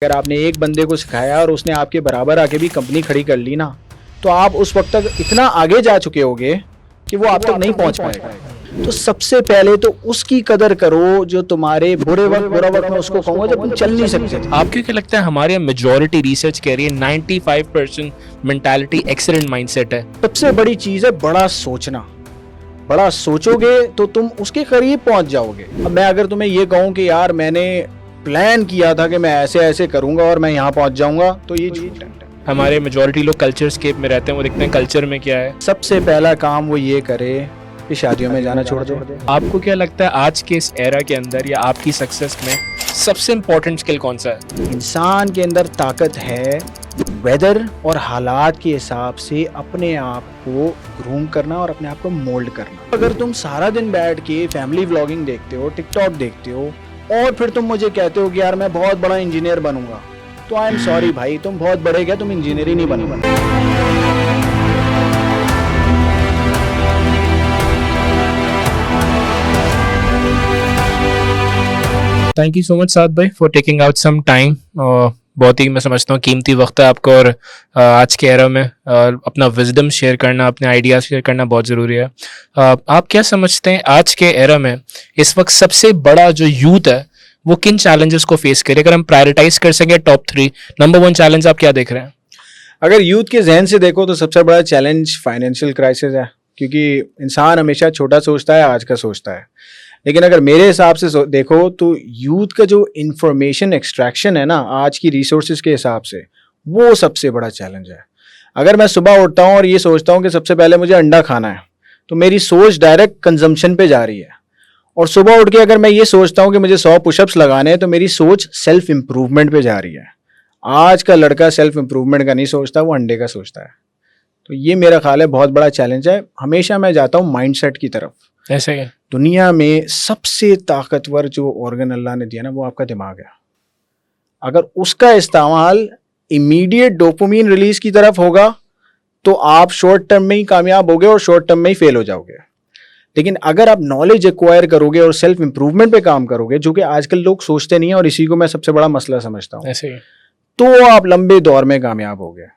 अगर आपने एक बंदे को सिखाया और उसने आपके बराबर आके भी कंपनी खड़ी कर ली ना, तो आप उस वक्त तक इतना आगे जा चुके होगे कि वो आप तक नहीं पहुंच पाएगा। तो सबसे पहले तो उसकी कदर करो जो तुम्हारे बुरे वक्त बुरा वक्त में उसको कहूँगा जब तुम चल नहीं सकते थे। आपको क्या लगता है हमारे मेजॉरिटी रिसर्च कह रही है 95% मेंटालिटी एक्सीलेंट माइंडसेट है। सबसे बड़ी चीज है बड़ा सोचना। बड़ा सोचोगे तो तुम उसके करीब पहुंच जाओगे। अब मैं अगर तुम्हें ये कहूँ कि यार मैंने प्लान किया था कि मैं ऐसे ऐसे करूंगा और मैं यहाँ पहुंच जाऊंगा, तो ये झूठ है। हमारे मेजॉरिटी लोग कल्चर स्केप में रहते हैं, वो देखते हैं कल्चर में क्या है। सबसे पहला काम वो ये करे कि शादियों में जाना छोड़ दो। आपको क्या लगता है आज के इस एरा के अंदर या आपकी सक्सेस में सबसे इम्पोर्टेंट स्किल कौन सा है? इंसान के अंदर ताकत है वेदर और हालात के हिसाब से अपने आप को ग्रूम करना और अपने आप को मोल्ड करना। अगर तुम सारा दिन बैठ के फैमिली व्लॉगिंग देखते हो, टिकटॉक देखते हो और फिर तुम मुझे कहते हो कि यार मैं बहुत बड़ा इंजीनियर बनूंगा, तो आई एम सॉरी भाई, तुम बहुत बड़े क्या, तुम इंजीनियर ही नहीं बनोगे। Thank you so much Saad भाई for taking out some time. बहुत ही मैं समझता हूँ कीमती वक्त है आपका, और आज के एरा में अपना विजडम शेयर करना, अपने आइडियाज शेयर करना बहुत ज़रूरी है। आप क्या समझते हैं आज के एरा में इस वक्त सबसे बड़ा जो यूथ है वो किन चैलेंजेस को फेस करे? अगर हम प्रायोरिटाइज कर सकें टॉप 3, नंबर 1 चैलेंज आप क्या देख रहे हैं? अगर यूथ के जहन से देखो तो सबसे बड़ा चैलेंज फाइनेंशियल क्राइसिस है, क्योंकि इंसान हमेशा छोटा सोचता है, आज का सोचता है। लेकिन अगर मेरे हिसाब से देखो तो यूथ का जो इंफॉर्मेशन एक्सट्रैक्शन है ना आज की रिसोर्सेज के हिसाब से, वो सबसे बड़ा चैलेंज है। अगर मैं सुबह उठता हूँ और ये सोचता हूँ कि सबसे पहले मुझे अंडा खाना है, तो मेरी सोच डायरेक्ट कंजम्पशन पे जा रही है। और सुबह उठ के अगर मैं ये सोचता हूँ कि मुझे 100 पुशअप्स लगाने हैं, तो मेरी सोच सेल्फ इम्प्रूवमेंट पे जा रही है। आज का लड़का सेल्फ इम्प्रूवमेंट का नहीं सोचता, वो अंडे का सोचता है। तो ये मेरा ख्याल है बहुत बड़ा चैलेंज है। हमेशा मैं जाता हूँ माइंडसेट की तरफ। ऐसे क्या? दुनिया में सबसे ताकतवर जो ऑर्गन अल्लाह ने दिया ना, वो आपका दिमाग है। अगर उसका इस्तेमाल इमीडिएट डोपामिन रिलीज की तरफ होगा तो आप शॉर्ट टर्म में ही कामयाब होगे और शॉर्ट टर्म में ही फेल हो जाओगे। लेकिन अगर आप नॉलेज एक्वायर करोगे और सेल्फ इंप्रूवमेंट पे काम करोगे, जो कि आजकल लोग सोचते नहीं है और इसी को मैं सबसे बड़ा मसला समझता हूँ, ऐसे ही तो आप लंबे दौर में कामयाब होगे।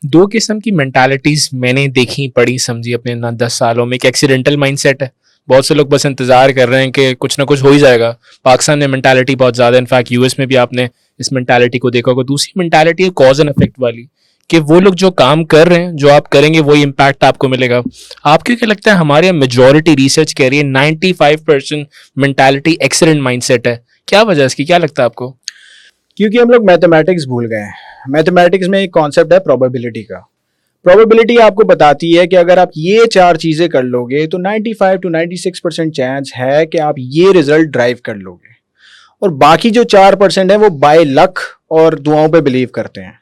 2 किस्म की मेंटालिटीज मैंने देखी, पढ़ी, समझी अपने 10 सालों में। एक एक्सीडेंटल माइंडसेट है, बहुत से लोग बस इंतजार कर रहे हैं कि कुछ ना कुछ हो ही जाएगा। पाकिस्तान में मेंटालिटी बहुत ज़्यादा, इनफैक्ट यूएस में भी आपने इस मेंटालिटी को देखा होगा। दूसरी मेंटालिटी है कॉज एंड इफेक्ट वाली, कि वो लोग जो काम कर रहे हैं, जो आप करेंगे वही इम्पैक्ट आपको मिलेगा। आपको क्या लगता है हमारे मेजॉरिटी रिसर्च कह रही है 95% मेंटालिटी एक्सीलेंट माइंडसेट है? क्या वजह है इसकी, क्या लगता है आपको? क्योंकि हम लोग मैथमेटिक्स भूल गए हैं। मैथमेटिक्स में एक कॉन्सेप्ट है प्रोबेबिलिटी का। प्रोबेबिलिटी आपको बताती है कि अगर आप ये 4 चीज़ें कर लोगे तो 95 to 96% चांस है कि आप ये रिजल्ट ड्राइव कर लोगे। और बाकी जो 4% है वो बाय लक और दुआओं पे बिलीव करते हैं।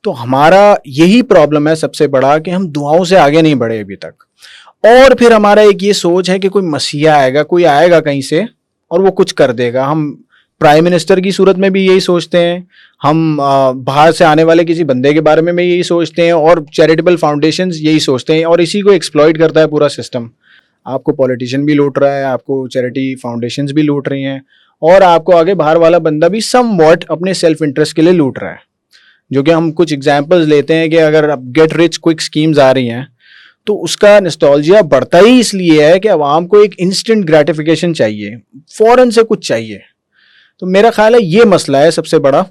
तो हमारा यही प्रॉब्लम है सबसे बड़ा, कि हम दुआओं से आगे नहीं बढ़े अभी तक। और फिर हमारा एक ये सोच है कि कोई मसीहा आएगा, कोई आएगा कहीं से और वो कुछ कर देगा। हम प्राइम मिनिस्टर की सूरत में भी यही सोचते हैं, हम बाहर से आने वाले किसी बंदे के बारे में भी यही सोचते हैं, और चैरिटेबल फाउंडेशंस यही सोचते हैं, और इसी को एक्सप्लॉइट करता है पूरा सिस्टम। आपको पॉलिटिशियन भी लूट रहा है, आपको चैरिटी फाउंडेशंस भी लूट रही हैं, और आपको आगे बाहर वाला बंदा भी समवॉट अपने सेल्फ इंटरेस्ट के लिए लूट रहा है। जो कि हम कुछ एग्जाम्पल्स लेते हैं कि अगर अब गेट रिच क्विक स्कीम्स आ रही हैं तो उसका नॉस्टैल्जिया बढ़ता ही इसलिए है कि आवाम को एक इंस्टेंट ग्रेटिफिकेशन चाहिए, फौरन से कुछ चाहिए। तो मेरा ख्याल है ये मसला है सबसे बड़ा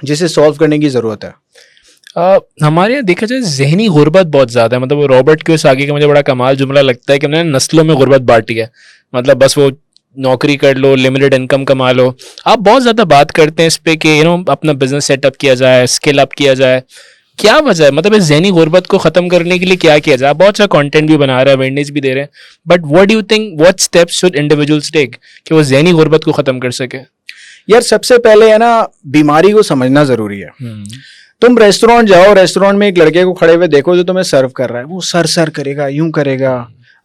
जिसे सॉल्व करने की ज़रूरत है। हमारे यहाँ देखा जाए जहनी गुर्बत बहुत ज़्यादा है। मतलब वो रॉबर्ट कियोसाकी का मुझे बड़ा कमाल जुमला लगता है कि उन्होंने नस्लों में गुर्बत बांटी है। मतलब बस वो नौकरी कर लो, लिमिटेड इनकम कमा लो। आप बहुत ज़्यादा बात करते हैं इस पे कि अपना बिजनेस सेटअप किया जाए, स्किल अप किया जाए। क्या वजह है, मतलब इस जहनी गुर्बत को ख़त्म करने के लिए क्या किया जाए? आप बहुत सारा कंटेंट भी बना रहे हैं, अवेयरनेस भी दे रहे हैं, but what do you think, what steps should individuals take कि वो जहनी गुर्बत को ख़त्म कर सके? यार सबसे पहले है ना, बीमारी को समझना ज़रूरी है। तुम रेस्टोरेंट जाओ, रेस्टोरेंट में एक लड़के को खड़े हुए देखो जो तुम्हें सर्व कर रहा है, वो सर करेगा, यूं करेगा,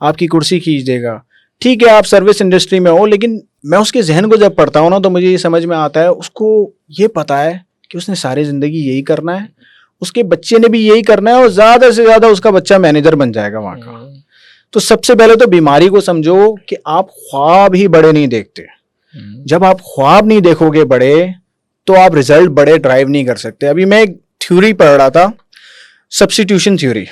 आपकी कुर्सी खींच देगा। ठीक है, आप सर्विस इंडस्ट्री में हो, लेकिन मैं उसके जहन को जब पढ़ता हूँ ना तो मुझे ये समझ में आता है, उसको ये पता है कि उसने सारी ज़िंदगी यही करना है, उसके बच्चे ने भी यही करना है, और ज़्यादा से ज़्यादा उसका बच्चा मैनेजर बन जाएगा वहाँ का। तो सबसे पहले तो बीमारी को समझो कि आप ख्वाब ही बड़े नहीं देखते। जब आप ख्वाब नहीं देखोगे बड़े, तो आप रिजल्ट बड़े ड्राइव नहीं कर सकते। अभी मैं एक थ्योरी पढ़ रहा था, सब्स्टिट्यूशन थ्योरी,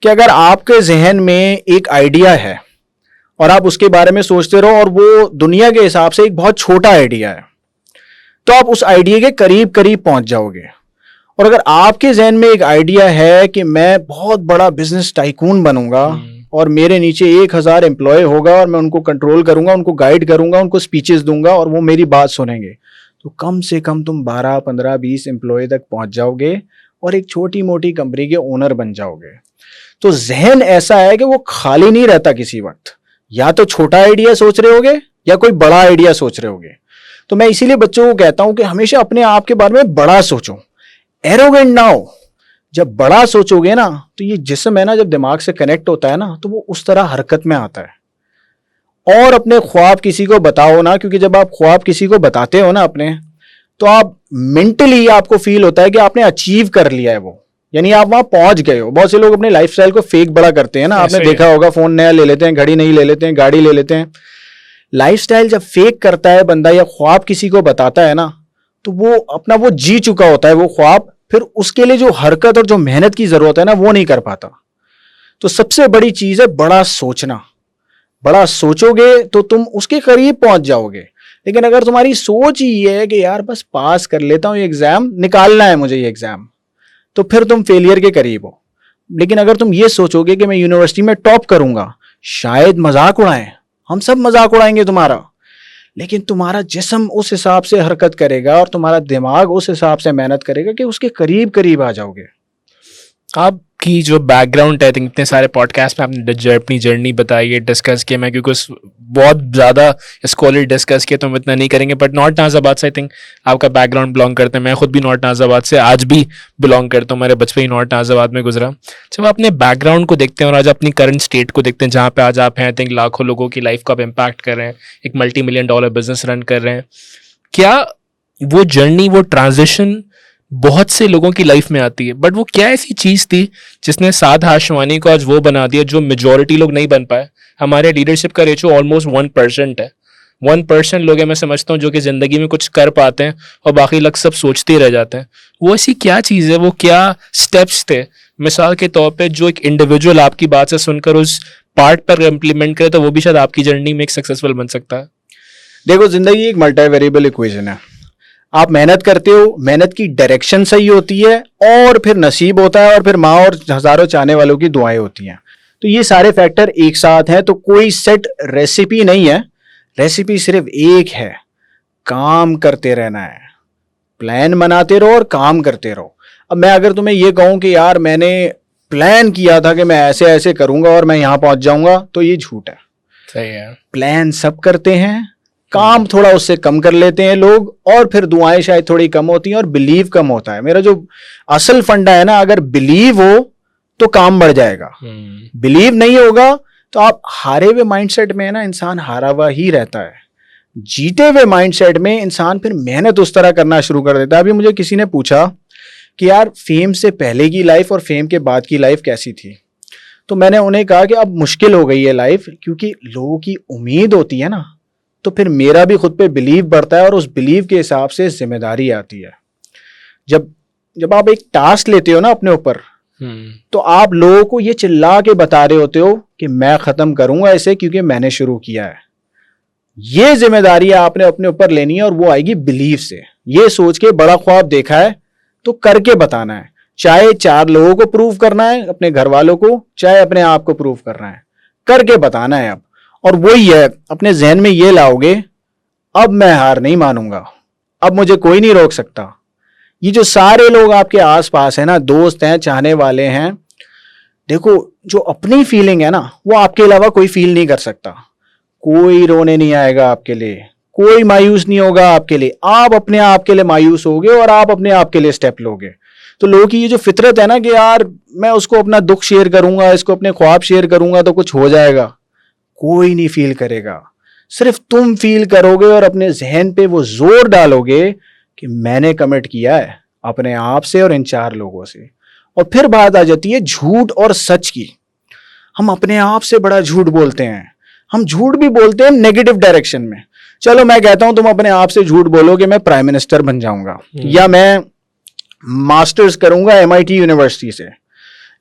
कि अगर आपके जहन में एक आइडिया है और आप उसके बारे में सोचते रहो और वो दुनिया के हिसाब से एक बहुत छोटा आइडिया है, तो आप उस आइडिया के करीब करीब पहुंच जाओगे। और अगर आपके जहन में एक आइडिया है कि मैं बहुत बड़ा बिजनेस टाइकून बनूंगा और मेरे नीचे 1000 एम्प्लॉय होगा और मैं उनको कंट्रोल करूंगा, उनको गाइड करूंगा, उनको स्पीचेस दूंगा और वो मेरी बात सुनेंगे, तो कम से कम तुम 12, 15, 20 एम्प्लॉय तक पहुंच जाओगे और एक छोटी मोटी कंपनी के ओनर बन जाओगे। तो जहन ऐसा है कि वो खाली नहीं रहता किसी वक्त, या तो छोटा आइडिया सोच रहे होगे या कोई बड़ा आइडिया सोच रहे होगे। तो मैं इसीलिए बच्चों को कहता हूं कि हमेशा अपने आप के बारे में बड़ा सोचो, एरोगेंट ना हो। जब बड़ा सोचोगे ना तो ये जिस्म है ना, जब दिमाग से कनेक्ट होता है ना, तो वो उस तरह हरकत में आता है। और अपने ख्वाब किसी को बताओ ना, क्योंकि जब आप ख्वाब किसी को बताते हो ना अपने, तो आप मेंटली आपको फील होता है कि आपने अचीव कर लिया है वो, यानी आप वहां पहुंच गए हो। बहुत से लोग अपने लाइफस्टाइल को फेक बड़ा करते हैं ना, आपने देखा होगा, फोन नया ले लेते हैं, घड़ी नहीं ले लेते हैं, गाड़ी ले लेते हैं। लाइफस्टाइल जब फेक करता है बंदा या ख्वाब किसी को बताता है ना, तो वो अपना वो जी चुका होता है वो ख्वाब, फिर उसके लिए जो हरकत और जो मेहनत की जरूरत है ना वो नहीं कर पाता। तो सबसे बड़ी चीज है बड़ा सोचना। बड़ा सोचोगे तो तुम उसके करीब पहुंच जाओगे। लेकिन अगर तुम्हारी सोच ही ये है कि यार बस पास कर लेता हूं ये एग्जाम, निकालना है मुझे ये एग्जाम, तो फिर तुम फेलियर के करीब हो। लेकिन अगर तुम ये सोचोगे कि मैं यूनिवर्सिटी में टॉप करूंगा, शायद मजाक उड़ाएं, हम सब मजाक उड़ाएंगे तुम्हारा, लेकिन तुम्हारा जिस्म उस हिसाब से हरकत करेगा और तुम्हारा दिमाग उस हिसाब से मेहनत करेगा कि उसके करीब करीब आ जाओगे। आपकी जो बैकग्राउंड है, आई थिंक इतने सारे पॉडकास्ट में आपने अपनी जर्नी बताई है, डिस्कस किया, मैं क्योंकि बहुत ज़्यादा स्कॉलर डिस्कस किया तो हम इतना नहीं करेंगे। बट नॉर्थ नाज़ाबाद से आई थिंक आपका बैकग्राउंड बिलोंग करते हैं। मैं खुद भी नॉर्थ नाज़ाबाद से आज भी बिलोंग करता हूँ, मेरे बचपन ही नॉर्थ नाज़ाबाद में गुजरा। जब आप अपने बैकग्राउंड को देखते हैं और आज अपनी करंट स्टेट को देखते हैं जहाँ पे आज आप हैं, आई थिंक लाखों लोगों की लाइफ को आप इम्पैक्ट कर रहे हैं, एक $multi-million बिजनेस रन कर रहे हैं, क्या वो जर्नी, वो ट्रांजिशन बहुत से लोगों की लाइफ में आती है, बट वो क्या ऐसी चीज़ थी जिसने साद हाशवानी को आज वो बना दिया जो मेजॉरिटी लोग नहीं बन पाए? हमारे लीडरशिप का रेशो ऑलमोस्ट 1% है। 1% लोग हैं मैं समझता हूँ जो कि ज़िंदगी में कुछ कर पाते हैं और बाकी लोग सब सोचते ही रह जाते हैं। वो ऐसी क्या चीज़ है, वो क्या स्टेप्स थे मिसाल के तौर पे जो एक इंडिविजुअल आपकी बात से सुनकर उस पार्ट पर इम्प्लीमेंट करे तो वो भी शायद आपकी जर्नी में एक सक्सेसफुल बन सकता है? देखो, जिंदगी एक मल्टी वेरिएबल इक्वेशन है। आप मेहनत करते हो, मेहनत की डायरेक्शन सही होती है और फिर नसीब होता है और फिर माँ और हजारों चाहने वालों की दुआएं होती हैं। तो ये सारे फैक्टर एक साथ हैं, तो कोई सेट रेसिपी नहीं है। रेसिपी सिर्फ एक है, काम करते रहना है, प्लान बनाते रहो और काम करते रहो। अब मैं अगर तुम्हें ये कहूं कि यार मैंने प्लान किया था कि मैं ऐसे ऐसे करूंगा और मैं यहां पहुंच जाऊंगा, तो ये झूठ है। सही है। प्लान सब करते हैं, काम थोड़ा उससे कम कर लेते हैं लोग, और फिर दुआएं शायद थोड़ी कम होती हैं और बिलीव कम होता है। मेरा जो असल फंडा है ना, अगर बिलीव हो तो काम बढ़ जाएगा, बिलीव नहीं होगा तो आप हारे हुए माइंडसेट में है ना, इंसान हारा हुआ ही रहता है। जीते हुए माइंडसेट में इंसान फिर मेहनत उस तरह करना शुरू कर देता है। अभी मुझे किसी ने पूछा कि यार फेम से पहले की लाइफ और फेम के बाद की लाइफ कैसी थी, तो मैंने उन्हें कहा कि अब मुश्किल हो गई है लाइफ, क्योंकि लोगों की उम्मीद होती है ना, तो फिर मेरा भी खुद पे बिलीव बढ़ता है और उस बिलीव के हिसाब से जिम्मेदारी आती है। जब आप एक टास्क लेते हो ना अपने ऊपर, तो आप लोगों को ये चिल्ला के बता रहे होते हो कि मैं खत्म करूंगा इसे क्योंकि मैंने शुरू किया है। ये जिम्मेदारी आपने अपने ऊपर लेनी है और वो आएगी बिलीव से। ये सोच के बड़ा ख्वाब देखा है तो करके बताना है, चाहे 4 लोगों को प्रूव करना है, अपने घर वालों को, चाहे अपने आप को प्रूव करना है, करके बताना है अब। और वही है, अपने जहन में ये लाओगे, अब मैं हार नहीं मानूंगा, अब मुझे कोई नहीं रोक सकता। ये जो सारे लोग आपके आसपास हैं ना, दोस्त हैं, चाहने वाले हैं, देखो जो अपनी फीलिंग है ना, वो आपके अलावा कोई फील नहीं कर सकता। कोई रोने नहीं आएगा आपके लिए, कोई मायूस नहीं होगा आपके लिए, आप अपने आप के लिए मायूस होगे और आप अपने आप के लिए स्टेप लोगे। तो लोगों की ये जो फितरत है ना कि यार मैं उसको अपना दुख शेयर करूंगा, इसको अपने ख्वाब शेयर करूंगा तो कुछ हो जाएगा, कोई नहीं फील करेगा। सिर्फ तुम फील करोगे और अपने जहन पे वो जोर डालोगे कि मैंने कमिट किया है अपने आप से और इन 4 लोगों से। और फिर बात आ जाती है झूठ और सच की। हम अपने आप से बड़ा झूठ बोलते हैं, हम झूठ भी बोलते हैं नेगेटिव डायरेक्शन में। चलो मैं कहता हूं तुम अपने आप से झूठ बोलो कि मैं प्राइम मिनिस्टर बन जाऊंगा, या मैं मास्टर्स करूंगा MIT यूनिवर्सिटी से,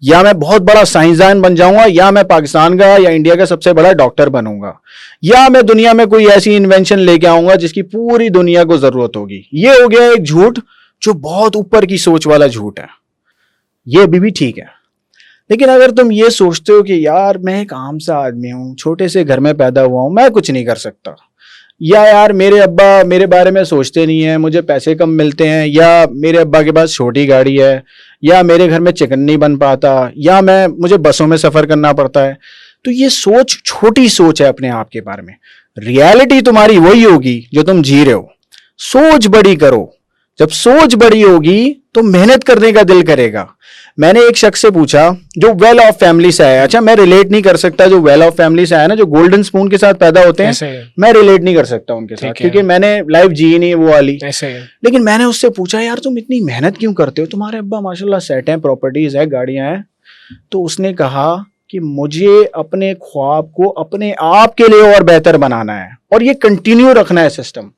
या मैं बहुत बड़ा साइंसदान बन जाऊंगा, या मैं पाकिस्तान का या इंडिया का सबसे बड़ा डॉक्टर बनूंगा, या मैं दुनिया में कोई ऐसी इन्वेंशन लेके आऊंगा जिसकी पूरी दुनिया को जरूरत होगी। ये हो गया एक झूठ जो बहुत ऊपर की सोच वाला झूठ है। ये अभी भी ठीक है। लेकिन अगर तुम ये सोचते हो कि यार मैं एक आम सा आदमी हूं, छोटे से घर में पैदा हुआ हूं, मैं कुछ नहीं कर सकता, या यार मेरे अब्बा मेरे बारे में सोचते नहीं है, मुझे पैसे कम मिलते हैं, या मेरे अब्बा के पास छोटी गाड़ी है, या मेरे घर में चिकन नहीं बन पाता, या मुझे बसों में सफर करना पड़ता है, तो ये सोच छोटी सोच है अपने आप के बारे में। रियलिटी तुम्हारी वही होगी जो तुम जी रहे हो। सोच बड़ी करो। जब सोच बड़ी होगी तो मेहनत करने का दिल करेगा। मैंने एक शख्स से पूछा जो वेल ऑफ फैमिली से आया, अच्छा मैं रिलेट नहीं कर सकता जो वेल ऑफ फैमिली से आया ना, जो गोल्डन स्पून के साथ पैदा होते हैं, मैं रिलेट नहीं कर सकता उनके साथ, क्योंकि मैंने लाइफ जी नहीं वो वाली। लेकिन मैंने उससे पूछा यार तुम इतनी मेहनत क्यों करते हो, तुम्हारे अब्बा माशाल्लाह सेट हैं, प्रॉपर्टीज है, गाड़ियां हैं। तो उसने कहा कि मुझे अपने ख्वाब को अपने आप के लिए और बेहतर बनाना है और ये कंटिन्यू रखना है सिस्टम।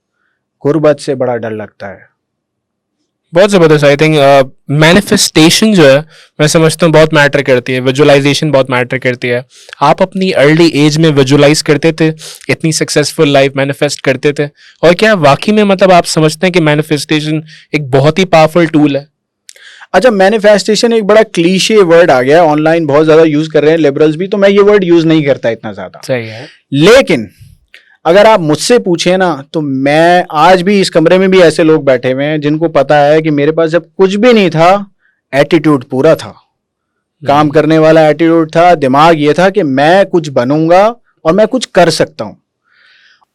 गुर्बत से बड़ा डर लगता है। बहुत ज़बरदस्त। आई थिंक मैनिफेस्टेशन जो है मैं समझता हूँ बहुत मैटर करती है, विजुअलाइजेशन बहुत मैटर करती है। आप अपनी अर्ली एज में विजुअलाइज करते थे इतनी सक्सेसफुल लाइफ मैनिफेस्ट करते थे, और क्या वाकई में मतलब आप समझते हैं कि मैनिफेस्टेशन एक बहुत ही पावरफुल टूल है? अच्छा, मैनिफेस्टेशन एक बड़ा क्लीशे वर्ड आ गया, ऑनलाइन बहुत ज्यादा यूज कर रहे हैं लिबरल्स भी, तो मैं ये वर्ड यूज नहीं करता इतना ज्यादा। सही है। लेकिन अगर आप मुझसे पूछे ना, तो मैं आज भी इस कमरे में भी ऐसे लोग बैठे हुए हैं जिनको पता है कि मेरे पास जब कुछ भी नहीं था, एटीट्यूड पूरा था, काम करने वाला एटीट्यूड था, दिमाग ये था कि मैं कुछ बनूंगा और मैं कुछ कर सकता हूं।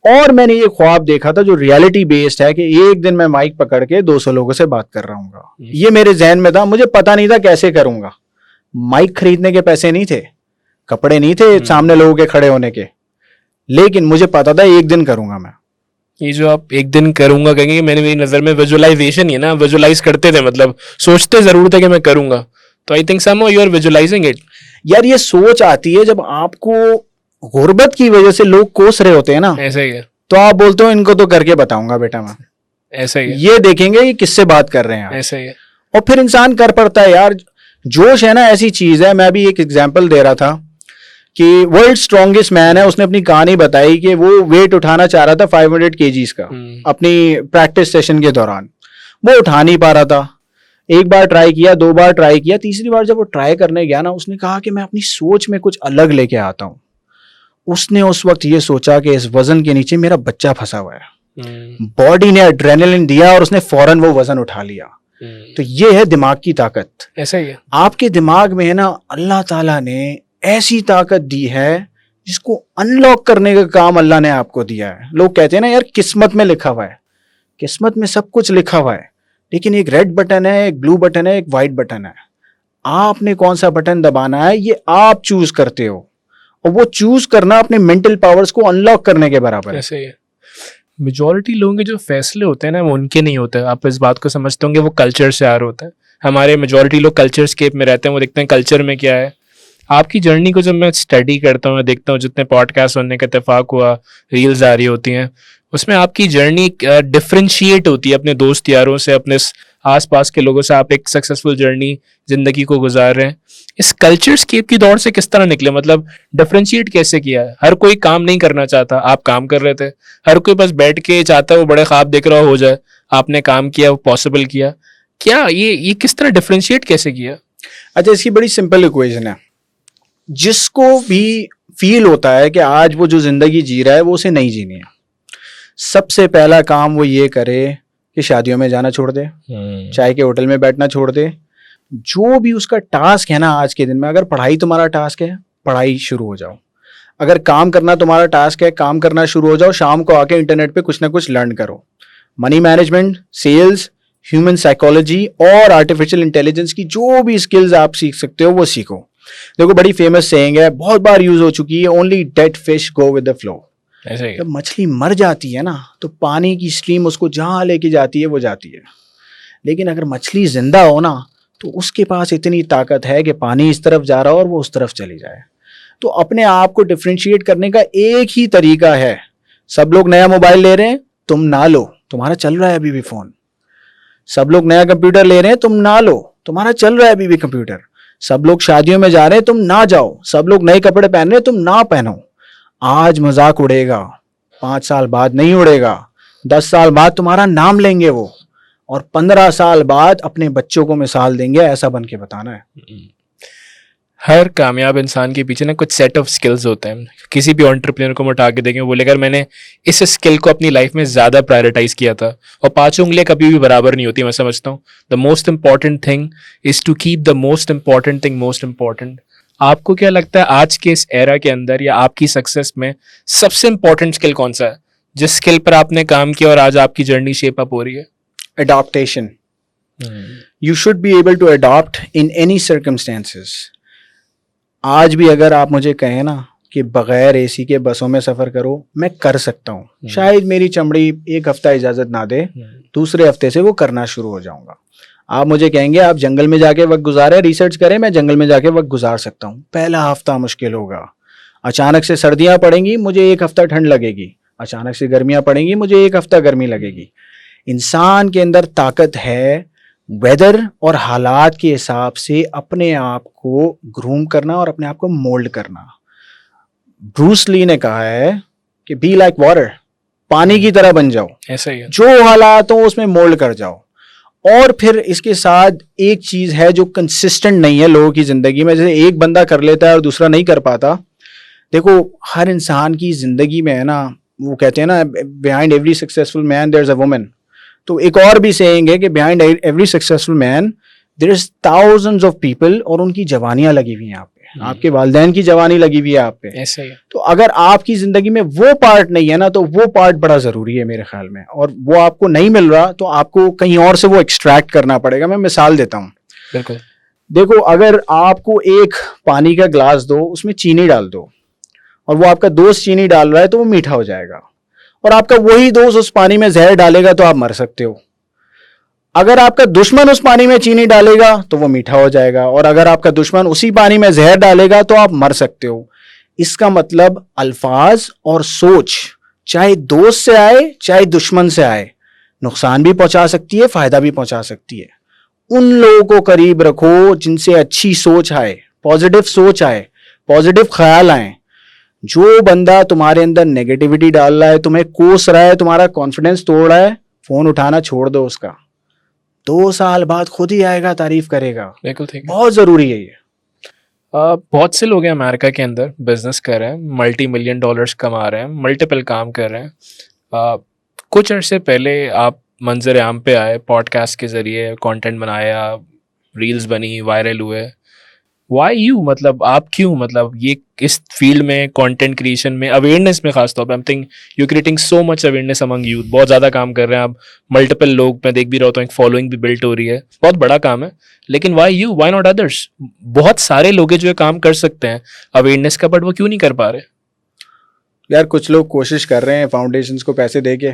और मैंने ये ख्वाब देखा था जो रियलिटी बेस्ड है कि एक दिन मैं माइक पकड़ के 200 लोगों से बात कर रहा हूँ। ये मेरे जहन में था, मुझे पता नहीं था कैसे करूंगा। माइक खरीदने के पैसे नहीं थे, कपड़े नहीं थे सामने लोगों के खड़े होने के, लेकिन मुझे पता था एक दिन करूंगा मैं। ये जो आप एक दिन करूंगा कहेंगे, मैंने मेरी नजर में विजुअलाइजेशन ही ना, विजुअलाइज करते थे, मतलब सोचते जरूर थे कि मैं करूंगा, तो I think somehow you are visualizing it. यार ये सोच आती है जब आपको गुर्बत की वजह से लोग कोस रहे होते हैं ना, ऐसा ही है, तो आप बोलते हो इनको तो करके बताऊंगा बेटा मैं, ऐसा ही है, ये देखेंगे कि किससे बात कर रहे हैं, ऐसा ही है। और फिर इंसान कर पड़ता है। यार जोश है ना, ऐसी चीज है। मैं भी एक एग्जांपल दे रहा था कि वर्ल्ड स्ट्रॉन्गेस्ट मैन है, उसने अपनी कहानी बताई कि वो वेट उठाना चाह रहा था 500 kgs का अपनी प्रैक्टिस सेशन के दौरान, वो उठा नहीं पा रहा था। एक बार ट्राई किया, 2 बार ट्राई किया, तीसरी बार जब वो ट्राई करने गया ना, उसने कहा कि मैं अपनी सोच में कुछ अलग लेके आता हूँ। उसने उस वक्त ये सोचा कि इस वजन के नीचे मेरा बच्चा फंसा हुआ है। बॉडी ने एड्रेनलिन दिया और उसने फौरन वो वजन उठा लिया। तो ये है दिमाग की ताकत। ऐसा ही है, आपके दिमाग में है ना, अल्लाह ताला ने ऐसी ताकत दी है जिसको अनलॉक करने का काम अल्लाह ने आपको दिया है। लोग कहते हैं ना यार किस्मत में लिखा हुआ है, किस्मत में सब कुछ लिखा हुआ है, लेकिन एक रेड बटन है, एक ब्लू बटन है, एक व्हाइट बटन है। आपने कौन सा बटन दबाना है ये आप चूज करते हो, और वो चूज करना अपने मेंटल पावर्स को अनलॉक करने के बराबर है। ऐसे ही है। मेजॉरिटी लोगों के जो फैसले होते हैं ना, वो उनके नहीं होते। आप इस बात को समझते होंगे, वो कल्चर से आ रहे होते हैं। हमारे मेजॉरिटी लोग कल्चर स्केप में रहते हैं, वो देखते हैं कल्चर में क्या है। आपकी जर्नी को जब मैं स्टडी करता हूँ, मैं देखता हूँ जितने पॉडकास्ट होने का इत्तेफाक हुआ, रील्स आ रही होती हैं, उसमें आपकी जर्नी डिफ्रेंशिएट होती है अपने दोस्त यारों से, अपने आसपास के लोगों से। आप एक सक्सेसफुल जर्नी जिंदगी को गुजार रहे हैं। इस कल्चर स्केप की दौड़ से किस तरह निकले, मतलब डिफ्रेंशिएट कैसे किया है? हर कोई काम नहीं करना चाहता, आप काम कर रहे थे। हर कोई बस बैठ के चाहता है वो बड़े ख्वाब देख रहा हो जाए, आपने काम किया, वो पॉसिबल किया। क्या ये किस तरह डिफ्रेंशिएट कैसे किया? अच्छा, इसकी बड़ी सिंपल इक्वेशन है। जिसको भी फील होता है कि आज वो जो जिंदगी जी रहा है वो उसे नहीं जीनी है, सबसे पहला काम वो ये करे कि शादियों में जाना छोड़ दे, चाय के होटल में बैठना छोड़ दे। जो भी उसका टास्क है ना आज के दिन में, अगर पढ़ाई तुम्हारा टास्क है, पढ़ाई शुरू हो जाओ। अगर काम करना तुम्हारा टास्क है, काम करना शुरू हो जाओ। शाम को आके इंटरनेट पे कुछ ना कुछ लर्न करो। Money management, sales, human psychology और आर्टिफिशियल इंटेलिजेंस की जो भी स्किल्स आप सीख सकते हो वो सीखो। देखो बड़ी फेमस सेइंग है, बहुत बार यूज हो चुकी है, only dead fish go with the flow. जब मछली मर जाती है ना, तो पानी की स्ट्रीम उसको जहां लेके जाती है वो जाती है। लेकिन अगर मछली जिंदा हो ना, तो उसके पास इतनी ताकत है कि पानी इस तरफ जा रहा हो और वो उस तरफ चली जाए। तो अपने आप को डिफ्रेंशिएट करने का एक ही तरीका है, सब लोग नया मोबाइल ले रहे हैं, तुम ना लो, तुम्हारा चल रहा है अभी भी फोन। सब लोग नया कंप्यूटर ले रहे हैं, तुम ना लो, तुम्हारा चल रहा है अभी भी कंप्यूटर। सब लोग शादियों में जा रहे हैं, तुम ना जाओ। सब लोग नए कपड़े पहन रहे हैं, तुम ना पहनो। आज मजाक उड़ेगा, 5 साल बाद नहीं उड़ेगा। 10 साल बाद तुम्हारा नाम लेंगे वो, और 15 साल बाद अपने बच्चों को मिसाल देंगे, ऐसा बन के बताना है। हर कामयाब इंसान के पीछे ना कुछ सेट ऑफ स्किल्स होते हैं। किसी भी एंटरप्रेन्योर को मैं उठा के देखें, बोले अगर मैंने इस स्किल को अपनी लाइफ में ज़्यादा प्रायोरिटाइज किया था, और 5 उंगलियां कभी भी बराबर नहीं होती, मैं समझता हूँ the most important thing is to keep the most important thing most important. आपको क्या लगता है आज के इस एरा के अंदर या आपकी सक्सेस में सबसे इंपॉर्टेंट स्किल कौन सा है, जिस स्किल पर आपने काम किया और आज आपकी जर्नी शेप अप हो रही है? Adaptation. You should be able to adapt in any circumstances. आज भी अगर आप मुझे कहें ना कि बगैर एसी के बसों में सफर करो, मैं कर सकता हूँ। शायद मेरी चमड़ी एक हफ्ता इजाजत ना दे, दूसरे हफ्ते से वो करना शुरू हो जाऊंगा। आप मुझे कहेंगे आप जंगल में जाके वक्त गुजारे, रिसर्च करें, मैं जंगल में जाके वक्त गुजार सकता हूँ। पहला हफ्ता मुश्किल होगा, अचानक से सर्दियां पड़ेंगी, मुझे एक हफ्ता ठंड लगेगी। अचानक से गर्मियां पड़ेंगी, मुझे एक हफ्ता गर्मी लगेगी। इंसान के अंदर ताकत है वेदर और हालात के हिसाब से अपने आप को ग्रूम करना और अपने आप को मोल्ड करना। ब्रूस ली ने कहा है कि बी लाइक वाटर, पानी की तरह बन जाओ, ऐसा ही है। जो हालात हो उसमें मोल्ड कर जाओ। और फिर इसके साथ एक चीज है जो कंसिस्टेंट नहीं है लोगों की जिंदगी में, जैसे एक बंदा कर लेता है और दूसरा नहीं कर पाता। देखो हर इंसान की जिंदगी में है ना, वो कहते हैं ना behind every successful man there is a woman. तो एक और भी सेइंग है कि behind every successful man there is thousands of people, और उनकी जवानियां लगी हुई हैं आप पे, आपके वालिदैन की जवानी लगी हुई है आप पे। ऐसा ही है। तो अगर आपकी जिंदगी में वो पार्ट नहीं है ना, तो वो पार्ट बड़ा जरूरी है मेरे ख्याल में, और वो आपको नहीं मिल रहा तो आपको कहीं और से वो एक्सट्रैक्ट करना पड़ेगा। मैं मिसाल देता हूँ, बिल्कुल। देखो अगर आपको एक पानी का ग्लास दो, उसमें चीनी डाल दो, और वो आपका दोस्त चीनी डाल रहा है तो वो मीठा हो जाएगा, और आपका वही दोस्त उस पानी में जहर डालेगा तो आप मर सकते हो। अगर आपका दुश्मन उस पानी में चीनी डालेगा तो वो मीठा हो जाएगा, और अगर आपका दुश्मन उसी पानी में जहर डालेगा तो आप मर सकते हो। इसका मतलब अल्फाज और सोच, चाहे दोस्त से आए चाहे दुश्मन से आए, नुकसान भी पहुंचा सकती है, फायदा भी पहुंचा सकती है। उन लोगों को करीब रखो जिनसे अच्छी सोच आए, पॉजिटिव सोच आए, पॉजिटिव ख्याल आए। जो बंदा तुम्हारे अंदर नेगेटिविटी डाल रहा है, तुम्हें कोस रहा है, तुम्हारा कॉन्फिडेंस तोड़ रहा है, फोन उठाना छोड़ दो उसका। 2 साल बाद खुद ही आएगा, तारीफ करेगा। बिल्कुल ठीक है। बहुत जरूरी है ये। बहुत से लोग हैं अमेरिका के अंदर बिजनेस कर रहे हैं, मल्टी मिलियन डॉलर्स कमा रहे हैं, मल्टीपल काम कर रहे हैं। कुछ अरसे पहले आप मंजर आम पे आए, पॉडकास्ट के ज़रिए कंटेंट बनाया, रील्स बनी, वायरल हुए। वाई यू, मतलब आप क्यों, मतलब ये इस फील्ड में कंटेंट क्रिएशन में अवेयरनेस में खास तौर पे I think you creating so much awareness among youth, बहुत ज़्यादा काम कर रहे हैं आप, मल्टीपल लोग मैं देख भी रहा हूँ, एक फॉलोइंग भी बिल्ट हो रही है, बहुत बड़ा काम है। लेकिन why you, why not others? बहुत सारे लोग हैं जो ये काम कर सकते हैं अवेयरनेस का, बट वो क्यों नहीं कर पा रहे? यार कुछ लोग कोशिश कर रहे हैं फाउंडेशंस को पैसे दे के,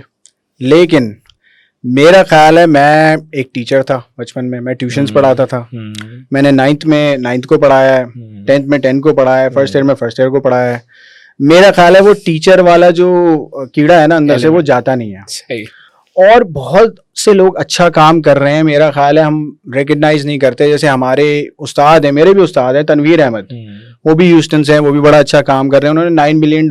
लेकिन मेरा ख्याल है, मैं एक टीचर था बचपन में, मैं ट्यूशंस पढ़ाता था। मैंने 9th में 9th को पढ़ाया है, 10th में 10 को पढ़ाया है, फर्स्ट ईयर में फर्स्ट ईयर को पढ़ाया है। मेरा ख्याल है वो टीचर वाला जो कीड़ा है ना अंदर से, वो जाता नहीं है। सही। और बहुत से लोग अच्छा काम कर रहे हैं, मेरा ख्याल है हम रिकग्नाइज नहीं करते। जैसे हमारे उस्ताद हैं, मेरे भी उस्ताद हैं, तनवीर अहमद, वो भी ह्यूस्टन से हैं, वो भी बड़ा अच्छा काम कर रहे हैं। उन्होंने $9 मिलियन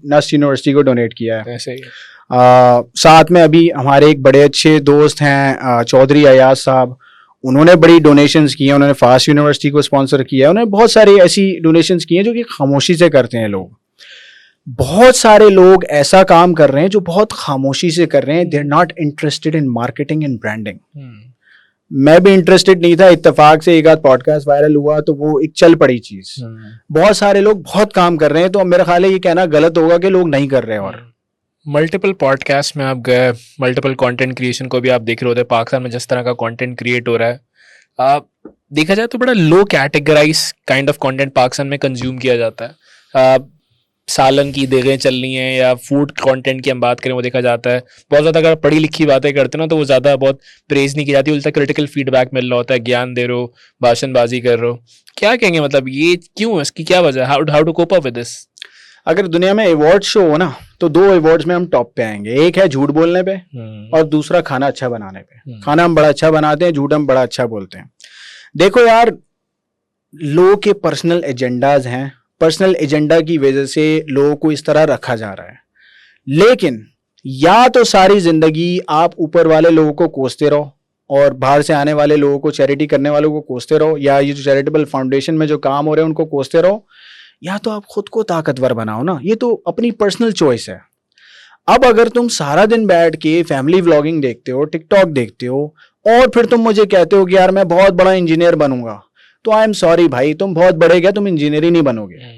नस्ट यूनिवर्सिटी को डोनेट किया है। ऐसे ही। साथ में अभी हमारे एक बड़े अच्छे दोस्त हैं चौधरी अयाज साहब, उन्होंने बड़ी डोनेशंस की हैं, उन्होंने फास्ट यूनिवर्सिटी को स्पॉन्सर किया है, उन्होंने बहुत सारी ऐसी डोनेशंस की हैं जो कि खामोशी से करते हैं लोग। बहुत सारे लोग ऐसा काम कर रहे हैं जो बहुत खामोशी से कर रहे हैं। They are not interested in marketing and branding. मैं भी इंटरेस्टेड नहीं था, इत्तेफाक से एक आध पॉडकास्ट वायरल हुआ तो वो एक चल पड़ी चीज। बहुत सारे लोग बहुत काम कर रहे हैं, तो अब मेरा ख्याल है ये कहना गलत होगा कि लोग नहीं कर रहे हैं। और मल्टीपल पॉडकास्ट में आप गए, मल्टीपल कंटेंट क्रिएशन को भी आप देख रहे होते हैं। पाकिस्तान में जिस तरह का कंटेंट क्रिएट हो रहा है, देखा जाए तो बड़ा low categorize kind of content Pakistan में कंज्यूम किया जाता है। सालन की देगें चल रही हैं या फूड कंटेंट की हम बात करें, वो देखा जाता है बहुत ज़्यादा। अगर पढ़ी लिखी बातें करते हैं ना, तो वो ज़्यादा बहुत प्रेज नहीं की जाती, उल्टा क्रिटिकल फीडबैक मिल रहा होता है, ज्ञान दे रहे हो, भाषणबाजी कर रहे हो। क्या कहेंगे, मतलब ये क्यों है, इसकी क्या वजह है? How to cope up with this? अगर दुनिया में अवार्ड शो हो ना तो 2 अवार्ड्स में हम टॉप पे आएंगे, एक है झूठ बोलने पे और दूसरा खाना अच्छा बनाने पे। खाना हम बड़ा अच्छा बनाते हैं, झूठ हम बड़ा अच्छा बोलते हैं। देखो यार, लोगों के पर्सनल एजेंडाज हैं, पर्सनल एजेंडा की वजह से लोगों को इस तरह रखा जा रहा है। लेकिन या तो सारी जिंदगी आप ऊपर वाले लोगों को कोसते रहो और बाहर से आने वाले लोगों को, चैरिटी करने वालों को कोसते रहो, या ये जो चैरिटेबल फाउंडेशन में जो काम हो रहे हैं उनको कोसते रहो, या तो आप खुद को ताकतवर बनाओ ना। ये तो अपनी पर्सनल चॉइस है। अब अगर तुम सारा दिन बैठ के फैमिली व्लॉगिंग देखते हो, टिकटॉक देखते हो और फिर तुम मुझे कहते हो कि यार मैं बहुत बड़ा इंजीनियर बनूंगा, तो आई एम सॉरी भाई, तुम बहुत बड़े गए, तुम इंजीनियर ही नहीं बनोगे।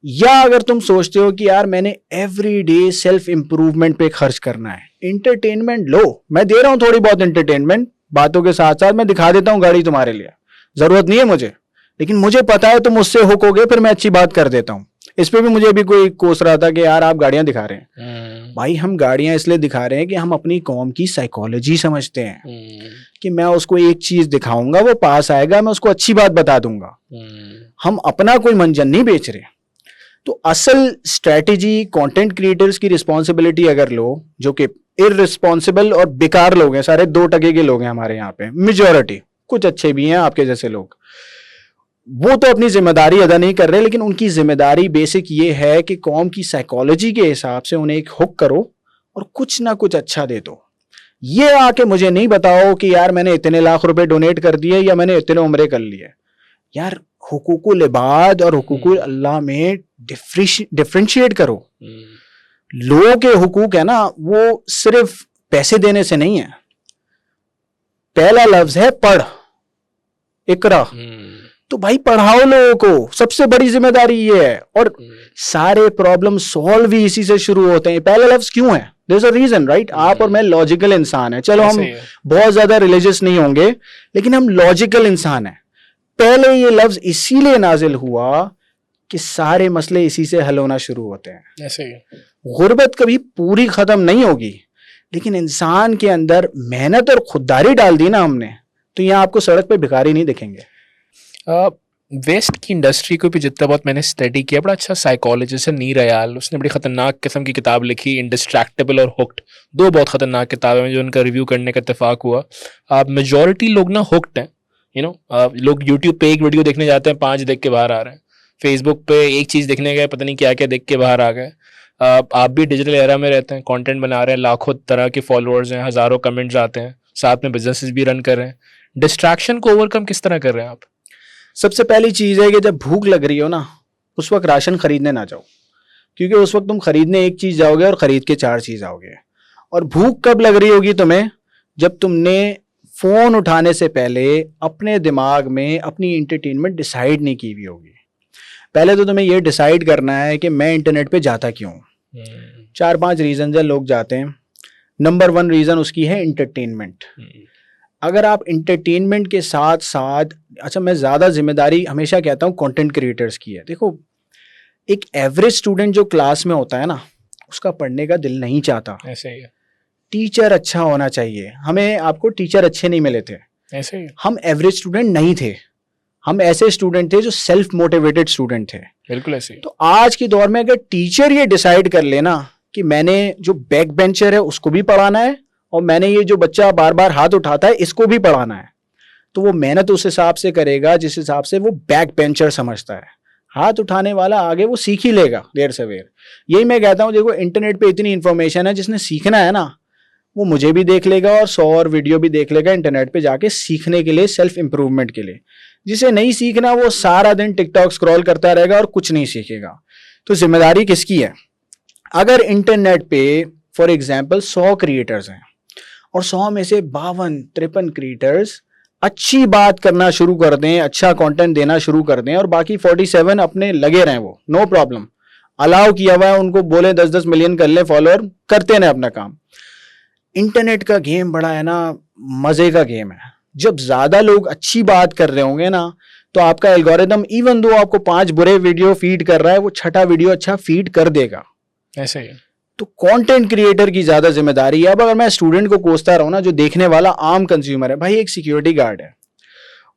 या अगर तुम सोचते हो कि यार मैंने एवरी डे सेल्फ इंप्रूवमेंट पे खर्च करना है, एंटरटेनमेंट लो, मैं दे रहा हूं थोड़ी बहुत एंटरटेनमेंट, बातों के साथ साथ मैं दिखा देता हूं गाड़ी तुम्हारे लिए, जरूरत नहीं है मुझे, लेकिन मुझे पता है तुम उससे हुक होगे, फिर मैं अच्छी बात कर देता हूं। इस पे भी मुझे भी कोई कोस रहा था कि यार आप गाड़ियां दिखा रहे हैं। भाई हम गाड़ियां इसलिए दिखा रहे हैं कि हम अपनी कौम की साइकोलॉजी समझते हैं कि मैं उसको एक चीज दिखाऊंगा, वो पास आएगा, मैं उसको अच्छी बात बता दूंगा। हम अपना कोई मंजन नहीं बेच रहे। तो असल स्ट्रेटेजी कंटेंट क्रिएटर्स की रिस्पॉन्सिबिलिटी अगर लो, जो कि इररिस्पॉन्सिबल और बेकार लोग हैं, सारे 2% के लोग हैं हमारे यहाँ पे, मेजॉरिटी, कुछ अच्छे भी हैं आपके जैसे लोग, वो तो अपनी जिम्मेदारी अदा नहीं कर रहे, लेकिन उनकी जिम्मेदारी बेसिक ये है कि कौम की साइकोलॉजी के हिसाब से उन्हें एक हुक करो और कुछ ना कुछ अच्छा दे दो। ये आके मुझे नहीं बताओ कि यार मैंने इतने लाख रुपए डोनेट कर दिए या मैंने इतने उम्रे कर लिए। यार हुकूकुल इबाद और हुकूकुल अल्लाह में डिफरेंशिएट करो। लोगों के हुकूक है ना, वो सिर्फ पैसे देने से नहीं है। पहला लफ्ज है पढ़, इकरा, तो भाई पढ़ाओ लोगों को, सबसे बड़ी जिम्मेदारी ये है। और सारे प्रॉब्लम सॉल्व भी इसी से शुरू होते हैं। पहला लफ्ज क्यों है? There is a reason, right? आप और मैं लॉजिकल इंसान है, चलो हम बहुत ज्यादा रिलीजियस नहीं होंगे, लेकिन हम लॉजिकल इंसान है। पहले ये लफ्ज इसीलिए नाजिल हुआ कि सारे मसले इसी से हल होना शुरू होते हैं। ऐसे ही गुर्बत कभी पूरी खत्म नहीं होगी, लेकिन इंसान के अंदर मेहनत और खुददारी डाल दी ना हमने, तो यहाँ आपको सड़क पे भिखारी नहीं दिखेंगे। वेस्ट की इंडस्ट्री को भी जितना बहुत मैंने स्टडी किया, बड़ा अच्छा साइकोलॉजिस्ट है नीर अयाल, उसने बड़ी खतरनाक किस्म की किताब लिखी, इंडिस्ट्रैक्टेबल और हुक्ड, 2 बहुत खतरनाक किताबें हैं जो उनका रिव्यू करने का इत्तेफाक हुआ। मेजॉरिटी लोग ना हुक्ड हैं, लोग यूट्यूब पे एक वीडियो देखने जाते हैं, 5 देख के बाहर आ रहे हैं, फेसबुक पे एक चीज़ देखने गए, पता नहीं क्या क्या देख के बाहर आ गए। आप भी डिजिटल एरा में रहते हैं, कंटेंट बना रहे हैं, लाखों तरह के फॉलोअर्स हैं, हज़ारों कमेंट्स आते हैं, साथ में बिजनेसेस भी रन कर रहे हैं। डिस्ट्रैक्शन को ओवरकम किस तरह कर रहे हैं आप? सबसे पहली चीज़ है कि जब भूख लग रही हो ना, उस वक्त राशन खरीदने ना जाओ, क्योंकि उस वक्त तुम खरीदने एक चीज़ जाओगे और ख़रीद के 4 चीज़ आओगे। और भूख कब लग रही होगी तुम्हें? जब तुमने फ़ोन उठाने से पहले अपने दिमाग में अपनी एंटरटेनमेंट डिसाइड नहीं की हुई होगी। पहले तो तुम्हें ये डिसाइड करना है कि मैं इंटरनेट पे जाता क्यों। 4-5 रीज़न है लोग जाते हैं। नंबर 1 रीज़न उसकी है एंटरटेनमेंट। अगर आप इंटरटेनमेंट के साथ साथ, अच्छा मैं ज़्यादा जिम्मेदारी हमेशा कहता हूँ कंटेंट क्रिएटर्स की है। देखो, एक एवरेज स्टूडेंट जो क्लास में होता है ना, उसका पढ़ने का दिल नहीं चाहता। ऐसे ही टीचर अच्छा होना चाहिए। हमें आपको टीचर अच्छे नहीं मिले थे, ऐसे ही हम एवरेज स्टूडेंट नहीं थे, हम ऐसे स्टूडेंट थे जो सेल्फ मोटिवेटेड स्टूडेंट थे। बिल्कुल ऐसे ही। तो आज के दौर में अगर टीचर ये डिसाइड कर लेना कि मैंने जो बैक बेंचर है उसको भी पढ़ाना है और मैंने ये जो बच्चा बार बार हाथ उठाता है इसको भी पढ़ाना है, तो वो मेहनत उस हिसाब से करेगा जिस हिसाब से वो बैक बेंचर समझता है। हाथ उठाने वाला आगे वो सीख ही लेगा देर सवेर। यही मैं कहता हूँ, देखो इंटरनेट पे इतनी इंफॉर्मेशन है, जिसने सीखना है ना वो मुझे भी देख लेगा और 100 और वीडियो भी देख लेगा इंटरनेट पे जाके सीखने के लिए, सेल्फ इंप्रूवमेंट के लिए। जिसे नहीं सीखना वो सारा दिन टिकटॉक स्क्रॉल करता रहेगा और कुछ नहीं सीखेगा। तो जिम्मेदारी किसकी है? अगर इंटरनेट पे फॉर एग्जाम्पल 100 क्रिएटर्स हैं और 100 में से 52-53 क्रिएटर्स अच्छी बात करना शुरू कर दें, अच्छा कंटेंट देना शुरू कर दें और बाकी 47 अपने लगे रहें, वो नो प्रॉब्लम, अलाउ किया हुआ है उनको, बोले 10-10 मिलियन कर ले फॉलोअर, करते रहें अपना काम। इंटरनेट का गेम बड़ा है ना, मजे का गेम है। जब ज्यादा लोग अच्छी बात कर रहे होंगे ना, तो आपका एल्गोरिदम इवन दो आपको 5 बुरे वीडियो फीड कर रहा है, वो 6ठा वीडियो अच्छा फीड कर देगा। ऐसे ही। तो कंटेंट क्रिएटर की ज्यादा जिम्मेदारी है। अब अगर मैं स्टूडेंट को कोसता रहूं ना, जो देखने वाला आम कंज्यूमर है, भाई एक सिक्योरिटी गार्ड है,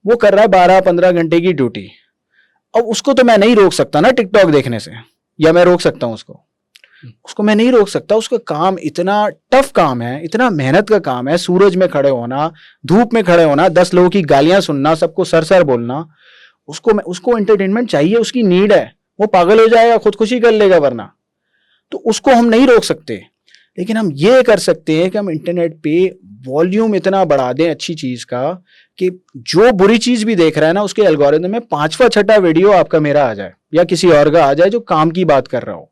वो कर रहा है 12-15 घंटे की ड्यूटी, अब उसको तो मैं नहीं रोक सकता ना टिकटॉक देखने से, या मैं रोक सकता हूँ उसको? उसको मैं नहीं रोक सकता। उसका काम इतना टफ काम है, इतना मेहनत का काम है, सूरज में खड़े होना, धूप में खड़े होना, 10 लोगों की गालियां सुनना, सबको सर सर बोलना। उसको एंटरटेनमेंट चाहिए, उसकी नीड है, वो पागल हो जाएगा, खुदकुशी कर लेगा वरना। तो उसको हम नहीं रोक सकते। लेकिन हम ये कर सकते हैं कि हम इंटरनेट पे वॉल्यूम इतना बढ़ा दें अच्छी चीज का कि जो बुरी चीज भी देख रहा है ना, उसके एल्गोरिथम में 5वां 6ठा वीडियो आपका मेरा आ जाए या किसी और का आ जाए जो काम की बात कर रहा हो।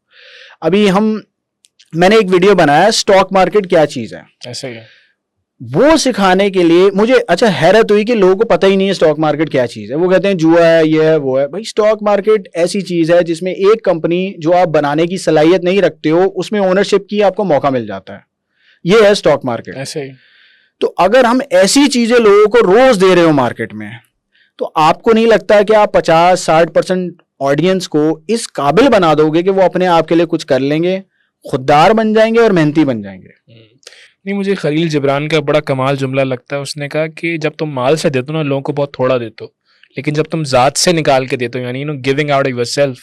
अभी मैंने एक वीडियो बनाया, स्टॉक मार्केट क्या चीज है, ऐसा ही है। वो सिखाने के लिए मुझे अच्छा हैरत हुई कि लोगों को पता ही नहीं है स्टॉक मार्केट क्या चीज है। वो कहते हैं जुआ है, ये है, वो है। भाई स्टॉक मार्केट ऐसी चीज है जिसमें एक कंपनी जो आप बनाने की सलाहियत नहीं रखते हो, उसमें ओनरशिप की आपको मौका मिल जाता है। ये है स्टॉक मार्केट। ऐसे ही। तो अगर हम ऐसी चीजें लोगों को रोज दे रहे हो मार्केट में, तो आपको नहीं लगता कि आप 50-60% ऑडियंस को इस काबिल बना दोगे कि वो अपने आप के लिए कुछ कर लेंगे, खुददार बन जाएंगे और मेहनती बन जाएंगे? नहीं, मुझे खलील जिब्रान का बड़ा कमाल जुमला लगता है। उसने कहा कि जब तुम माल से देते हो ना, लोगों को बहुत थोड़ा देते हो, लेकिन जब तुम जात से निकाल के देते हो, यानी giving out of yourself,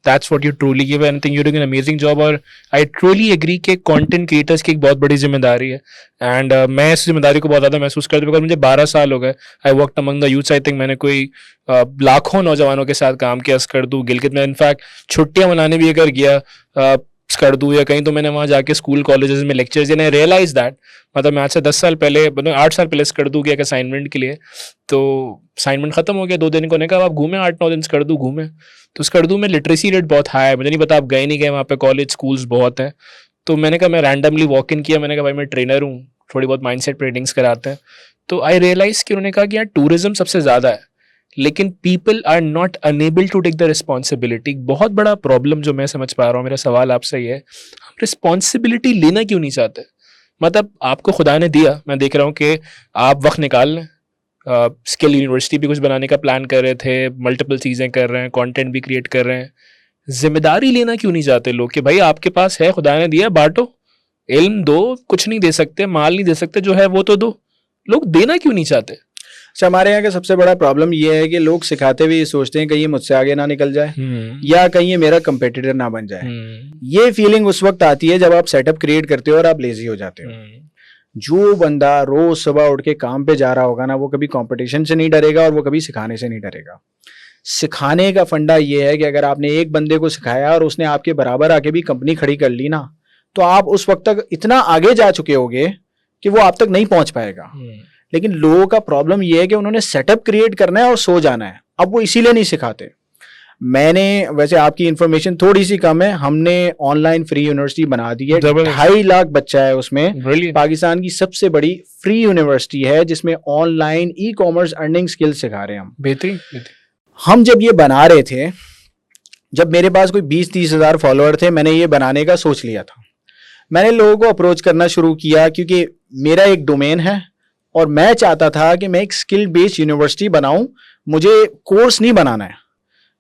that's what you truly give. And think you doing an amazing job. और आई ट्रूली एग्री कि कंटेंट क्रिएटर्स की एक बहुत बड़ी जिम्मेदारी है। एंड मैं इस जिम्मेदारी को बहुत ज़्यादा महसूस करता हूँ, बिकॉज मुझे 12 साल हो गए। I worked among the youth. I think मैंने कोई लाखों नौजवानों के साथ काम किया स्कर्दू, गिलगित में। इनफैक्ट छुट्टियां मनाने भी अगर गया स्कर्दू या कहीं, तो मैंने वहाँ जाके स्कूल कॉलेजेस में लेक्चर्स दिए। रियलाइज दैट, मतलब मैं आज से 10 साल पहले, 8 साल पहले स्कर्दू गया एक असाइनमेंट के लिए। तो असाइनमेंट खत्म हो गया 2 दिन को, ने कहा आप घूमे 8-9 दिन स्कर्दू घूमे। तो स्कर्दू में लिटरेसी रेट बहुत हाई है। मुझे नहीं पता आप गए नहीं गए, वहाँ पे कॉलेज स्कूल्स बहुत हैं। तो मैंने कहा, मैं रैंडमली वॉक इन किया, मैंने कहा भाई मैं ट्रेनर हूँ, थोड़ी बहुत माइंडसेट ट्रेनिंग्स कराते हैं। तो आई रियलाइज कि उन्होंने कहा कि यार टूरिज्म सबसे ज़्यादा है, लेकिन people are not unable to take the responsibility. बहुत बड़ा प्रॉब्लम जो मैं समझ पा रहा हूँ, मेरा सवाल आपसे ये है, हम रिस्पॉन्सिबिलिटी लेना क्यों नहीं चाहते? मतलब आपको खुदा ने दिया, मैं देख रहा हूँ कि आप वक्त निकाल लें, स्किल यूनिवर्सिटी भी कुछ बनाने का प्लान कर रहे थे, मल्टीपल चीज़ें कर रहे हैं, कंटेंट भी क्रिएट कर रहे हैं। जिम्मेदारी लेना क्यों नहीं चाहते लोग कि भाई आपके पास है, खुदा ने दिया, बांटो, इल्म दो। कुछ नहीं दे सकते, माल नहीं दे सकते, जो है वो तो दो। लोग देना क्यों नहीं चाहते? अच्छा, हमारे यहाँ का सबसे बड़ा प्रॉब्लम ये है कि लोग सिखाते हुए ये सोचते हैं कहीं ये मुझसे आगे ना निकल जाए या कहीं ये मेरा कंपेटिटर ना बन जाए। ये फीलिंग उस वक्त आती है जब आप सेटअप क्रिएट करते हो और आप लेजी हो जाते हो। जो बंदा रोज सुबह उठ के काम पे जा रहा होगा ना, वो कभी कंपटीशन से नहीं डरेगा और वो कभी सिखाने से नहीं डरेगा। सिखाने का फंडा ये है कि अगर आपने एक बंदे को सिखाया और उसने आपके बराबर आके भी कंपनी खड़ी कर ली ना, तो आप उस वक्त तक इतना आगे जा चुके होगे कि वो आप तक नहीं पहुंच पाएगा। लेकिन लोगों का प्रॉब्लम यह है कि उन्होंने सेटअप क्रिएट करना है और सो जाना है। अब वो इसीलिए नहीं सिखाते। मैंने, वैसे आपकी इंफॉर्मेशन थोड़ी सी कम है, हमने ऑनलाइन फ्री यूनिवर्सिटी बना दी है। 2.5 लाख बच्चा है उसमें। पाकिस्तान की सबसे बड़ी फ्री यूनिवर्सिटी है जिसमें online e commerce earning skills सिखा रहे हैं हम। बेहतरीन। हम जब ये बना रहे थे, जब मेरे पास कोई 20-30 हज़ार फॉलोअर थे, मैंने ये बनाने का सोच लिया था। मैंने लोगों को अप्रोच करना शुरू किया क्योंकि मेरा एक डोमेन है और मैं चाहता था कि मैं एक स्किल बेस्ड यूनिवर्सिटी बनाऊं। मुझे कोर्स नहीं बनाना है,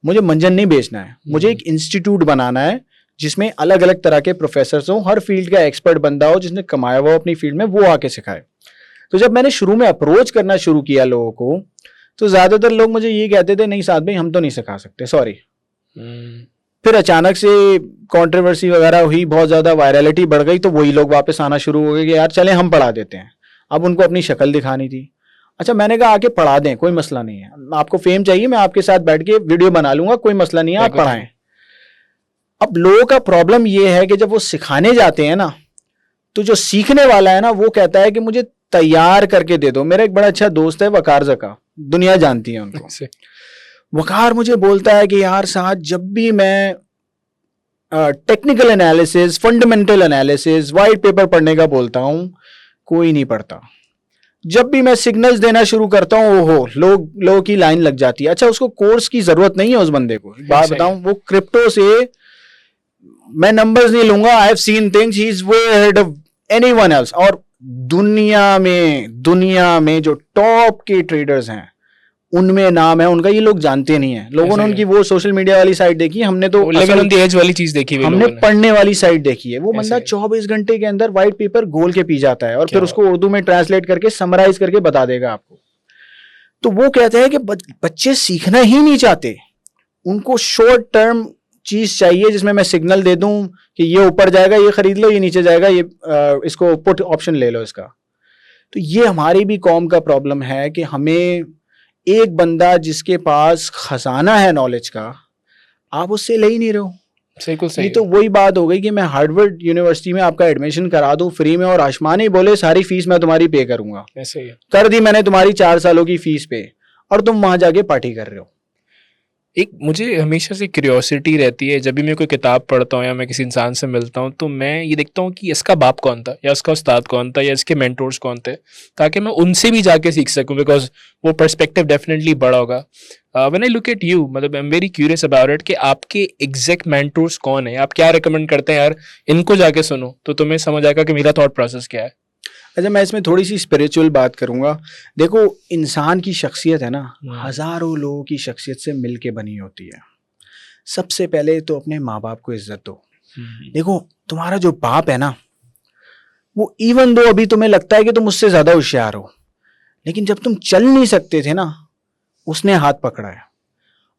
मुझे मंजन नहीं बेचना है, मुझे एक इंस्टीट्यूट बनाना है जिसमें अलग अलग तरह के प्रोफेसर्स हों, हर फील्ड का एक्सपर्ट बंदा हो जिसने कमाया हुआ अपनी फील्ड में, वो आके सिखाए। तो जब मैंने शुरू में अप्रोच करना शुरू किया लोगों को, तो ज्यादातर लोग मुझे ये कहते थे, नहीं साद भाई हम तो नहीं सिखा सकते, सॉरी। फिर अचानक से कंट्रोवर्सी वगैरह हुई, बहुत ज्यादा वायरलिटी बढ़ गई, तो वही लोग वापस आना शुरू हो गए कि यार चले हम पढ़ा देते हैं। अब उनको अपनी शक्ल दिखानी थी। अच्छा, मैंने कहा आके पढ़ा दें, कोई मसला नहीं है। आपको फेम चाहिए, मैं आपके साथ बैठ के वीडियो बना लूंगा, कोई मसला नहीं है, आप पढ़ाएं। अब लोगों का प्रॉब्लम ये है कि जब वो सिखाने जाते हैं ना, तो जो सीखने वाला है ना, वो कहता है कि मुझे तैयार करके दे दो। मेरा एक बड़ा अच्छा दोस्त है वकार ज़का, दुनिया जानती है उनको। वकार मुझे बोलता है कि यार साहब, जब भी मैं technical analysis, fundamental analysis, white paper पढ़ने का बोलता हूँ, कोई नहीं पढ़ता। जब भी मैं सिग्नल्स देना शुरू करता हूँ, ओहो, लोगों की लाइन लग जाती है। अच्छा, उसको कोर्स की जरूरत नहीं है उस बंदे को। बात बताऊं, वो क्रिप्टो से, मैं नंबर्स नहीं लूंगा, I have seen things, he is way ahead of anyone else. और दुनिया में जो टॉप के ट्रेडर्स हैं उनमें नाम है उनका, ये लोग जानते नहीं है। लोगों ने उनकी वो सोशल मीडिया वाली साइड देखी, हमने तो एज वाली चीज देखी, हमने पढ़ने वाली साइड देखी है। वो बंदा 24 घंटे के अंदर व्हाइट पेपर गोल के पी जाता है और फिर उसको उर्दू में ट्रांसलेट करके समराइज करके बता देगा आपको। तो वो कहते हैं कि बच्चे सीखना ही नहीं चाहते, उनको शॉर्ट टर्म चीज चाहिए जिसमें मैं सिग्नल दे दूं कि ये ऊपर जाएगा, ये खरीद लो, ये नीचे जाएगा, ये इसको पुट ऑप्शन ले लो इसका। तो ये हमारी भी कौम का प्रॉब्लम है कि हमें एक बंदा जिसके पास खजाना है नॉलेज का, आप उससे ले ही नहीं रहे हो। सही ये तो वही बात हो गई कि मैं हार्वर्ड यूनिवर्सिटी में आपका एडमिशन करा दूं फ्री में और आसमान ही बोले सारी फीस मैं तुम्हारी पे करूंगा। ऐसे ही है। कर दी मैंने तुम्हारी 4 सालों की फीस पे, और तुम वहां जाके पार्टी कर रहे हो। एक मुझे हमेशा से क्यूरियोसिटी रहती है, जब भी मैं कोई किताब पढ़ता हूँ या मैं किसी इंसान से मिलता हूँ, तो मैं ये देखता हूँ कि इसका बाप कौन था, या इसका उस्ताद कौन था, या इसके मेंटोर्स कौन थे, ताकि मैं उनसे भी जाके सीख सकूँ, बिकॉज वो पर्सपेक्टिव डेफिनेटली बड़ा होगा। When I look at you, मतलब I am very curious about it कि आपके एग्जैक्ट मेंटोर्स कौन है, आप क्या रिकमेंड करते हैं यार इनको जाके सुनो, तो तुम्हें समझ आएगा कि मेरा थॉट प्रोसेस क्या है। अच्छा, मैं इसमें थोड़ी सी स्पिरिचुअल बात करूंगा। देखो, इंसान की शख्सियत है ना, हजारों लोगों की शख्सियत से मिल के बनी होती है। सबसे पहले तो अपने माँ बाप को इज्जत दो। देखो, तुम्हारा जो बाप है ना, वो इवन दो अभी तुम्हें लगता है कि तुम उससे ज्यादा होशियार हो, लेकिन जब तुम चल नहीं सकते थे ना, उसने हाथ पकड़ा है।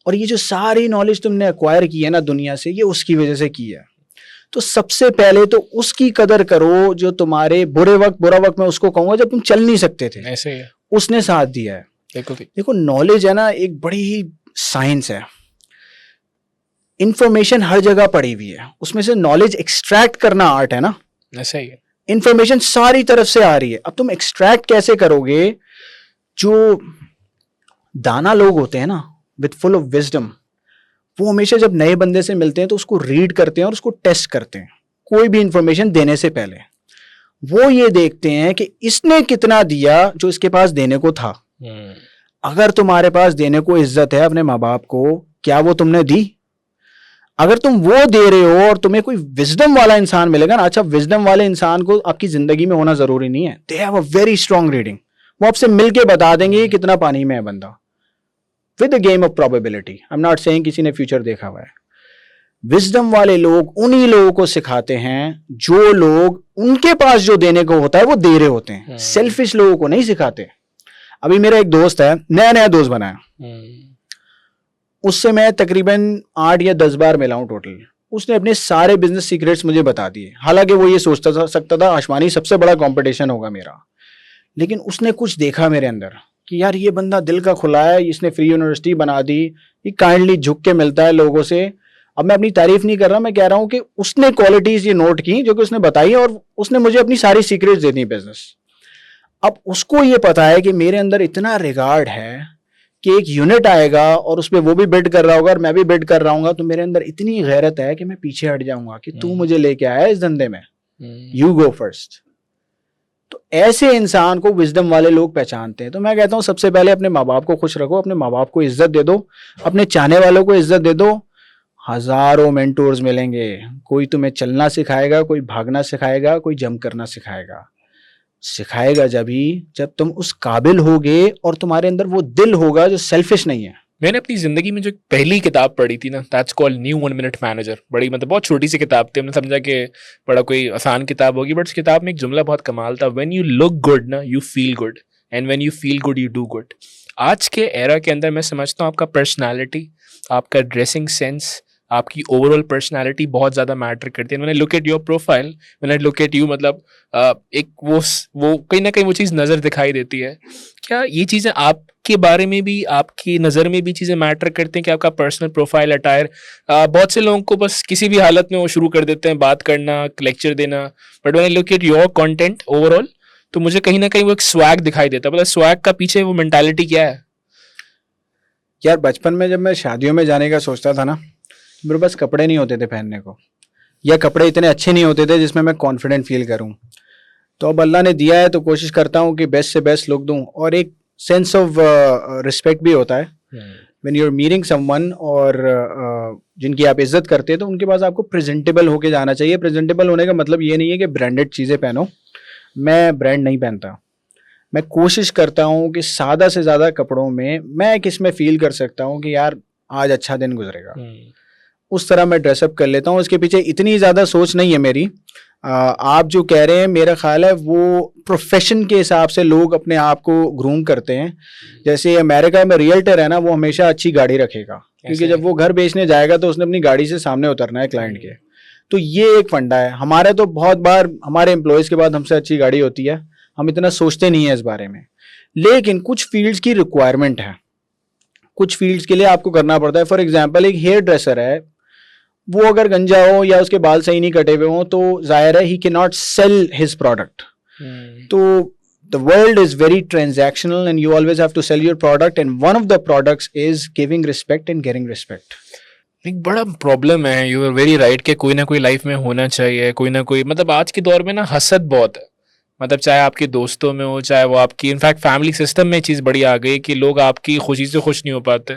और ये जो सारी नॉलेज तुमने एक्वायर की है ना दुनिया से, ये उसकी वजह से की है। तो सबसे पहले तो उसकी कदर करो जो तुम्हारे बुरा वक्त मैं उसको कहूंगा जब तुम चल नहीं सकते थे, ऐसे ही है। उसने साथ दिया है। देखो, नॉलेज है ना एक बड़ी ही साइंस है। इंफॉर्मेशन हर जगह पड़ी हुई है, उसमें से नॉलेज एक्सट्रैक्ट करना आर्ट है ना। ऐसा ही है। इंफॉर्मेशन सारी तरफ से आ रही है, अब तुम एक्सट्रैक्ट कैसे करोगे? जो दाना लोग होते हैं ना, विद फुल ऑफ विजडम, वो हमेशा जब नए बंदे से मिलते हैं तो उसको रीड करते हैं और उसको टेस्ट करते हैं। कोई भी इंफॉर्मेशन देने से पहले वो ये देखते हैं कि इसने कितना दिया जो इसके पास देने को था। अगर तुम्हारे पास देने को इज्जत है अपने माँ बाप को, क्या वो तुमने दी? अगर तुम वो दे रहे हो और तुम्हें कोई विजडम वाला इंसान मिलेगा ना, अच्छा, विजडम वाले इंसान को आपकी जिंदगी में होना जरूरी नहीं है। They have a very strong reading, वो आपसे मिलके बता देंगे कितना पानी में है बंदा। With the game of probability, I am not saying किसी ने फ्यूचर देखा हुआ है। विजडम वाले लोग उन्हीं लोगों को सिखाते हैं जो लोग उनके पास जो देने को होता है वो दे रहे होते हैं। सेल्फिश लोगों को नहीं सिखाते। अभी मेरा एक दोस्त है, नया दोस्त बनाया, उससे मैं तकरीबन 8 या 10 बार मिला हूं टोटल। उसने अपने सारे बिजनेस सीक्रेट्स मुझे बता दिए। हालांकि वो ये सोचता सकता था आसमानी सबसे बड़ा कंपटीशन होगा मेरा, लेकिन उसने कुछ देखा मेरे अंदर कि यार ये बंदा दिल का खुला है, इसने फ्री यूनिवर्सिटी बना दी, ये काइंडली झुक के मिलता है लोगों से। अब मैं अपनी तारीफ नहीं कर रहा, मैं कह रहा हूं कि उसने क्वालिटीज ये नोट की जो कि उसने बताई, और उसने मुझे अपनी सारी सीक्रेट्स दे दी बिजनेस। अब उसको ये पता है कि मेरे अंदर इतना रिगार्ड है कि एक यूनिट आएगा और उसमें वो भी बिड कर रहा होगा और मैं भी बिड कर रहा हूँ, तो मेरे अंदर इतनी गैरत है कि मैं पीछे हट जाऊंगा कि तू मुझे लेके आया इस धंधे में, यू गो फर्स्ट। तो ऐसे इंसान को विजडम वाले लोग पहचानते हैं। तो मैं कहता हूं सबसे पहले अपने माँ बाप को खुश रखो, अपने माँ बाप को इज्जत दे दो, अपने चाहने वालों को इज्जत दे दो। हजारों मेंटोर्स मिलेंगे, कोई तुम्हें चलना सिखाएगा, कोई भागना सिखाएगा, कोई जंप करना सिखाएगा जब तुम उस काबिल होगे और तुम्हारे अंदर वो दिल होगा जो सेल्फिश नहीं है। मैंने अपनी जिंदगी में जो पहली किताब पढ़ी थी ना, that's called new 1 minute manager. बड़ी मतलब बहुत छोटी सी किताब थी, हमने समझा कि बड़ा कोई आसान किताब होगी, बट इस किताब में एक जुमला बहुत कमाल था, व्हेन यू लुक गुड ना you feel good, and when you feel good you do good. आज के एरा के अंदर मैं समझता हूँ आपका पर्सनैलिटी, आपका ड्रेसिंग सेंस, आपकी ओवरऑल पर्सनालिटी बहुत ज़्यादा मैटर करती है। When I look at your profile, when I look at you, मतलब एक वो कहीं ना कहीं वो चीज़ नज़र दिखाई देती है। क्या ये चीज़ें आपके बारे में भी, आपकी नज़र में भी चीज़ें मैटर करती हैं कि आपका पर्सनल प्रोफाइल, अटायर? बहुत से लोगों को बस किसी भी हालत में वो शुरू कर देते हैं बात करना, लेक्चर देना, but when I look at your content overall, तो मुझे कहीं ना कहीं वो एक स्वैग दिखाई देता है। मतलब स्वैग का पीछे वो मेंटालिटी क्या है? यार, बचपन में जब मैं शादियों में जाने का सोचता था ना, मेरे पास कपड़े नहीं होते थे पहनने को, या कपड़े इतने अच्छे नहीं होते थे जिसमें मैं कॉन्फिडेंट फील करूं। तो अब अल्लाह ने दिया है तो कोशिश करता हूं कि बेस्ट से बेस्ट लुक दूं, और एक सेंस ऑफ रिस्पेक्ट भी होता है when you are meeting someone, और जिनकी आप इज्जत करते हैं तो उनके पास आपको प्रेजेंटेबल होके जाना चाहिए। प्रेजेंटेबल होने का मतलब ये नहीं है कि ब्रांडेड चीज़ें पहनो, मैं ब्रांड नहीं पहनता। मैं कोशिश करता हूँ कि ज़्यादा से ज़्यादा कपड़ों में मैं किस में फील कर सकता हूँ कि यार आज अच्छा दिन गुजरेगा, उस तरह मैं ड्रेसअप कर लेता हूँ। इसके पीछे इतनी ज़्यादा सोच नहीं है मेरी, आप जो कह रहे हैं मेरा ख्याल है वो प्रोफेशन के हिसाब से लोग अपने आप को ग्रूम करते हैं। जैसे अमेरिका में रियल्टर है ना, वो हमेशा अच्छी गाड़ी रखेगा, क्योंकि जब वो घर बेचने जाएगा तो उसने अपनी गाड़ी से सामने उतरना है क्लाइंट के। तो ये एक फंडा है। हमारे तो बहुत बार हमारे एम्प्लॉयज़ के बाद हमसे अच्छी गाड़ी होती है, हम इतना सोचते नहीं है इस बारे में। लेकिन कुछ फील्ड्स की रिक्वायरमेंट है, कुछ फील्ड्स के लिए आपको करना पड़ता है। फॉर एग्जांपल एक हेयर ड्रेसर है, वो अगर गंजा हो या उसके बाल सही नहीं कटे हुए हों तो जाहिर है ही can not sell his product. तो the world is very transactional and you always have to sell your product, and one of the products is giving respect and getting respect. एक बड़ा प्रॉब्लम है, यू आर वेरी राइट, कि कोई ना कोई life में होना चाहिए, कोई ना कोई, मतलब आज के दौर में ना हसद बहुत है, मतलब चाहे आपके दोस्तों में हो, चाहे वो आपकी, इनफैक्ट फैमिली सिस्टम में चीज़ बड़ी आ गई कि लोग आपकी खुशी से खुश नहीं हो पाते।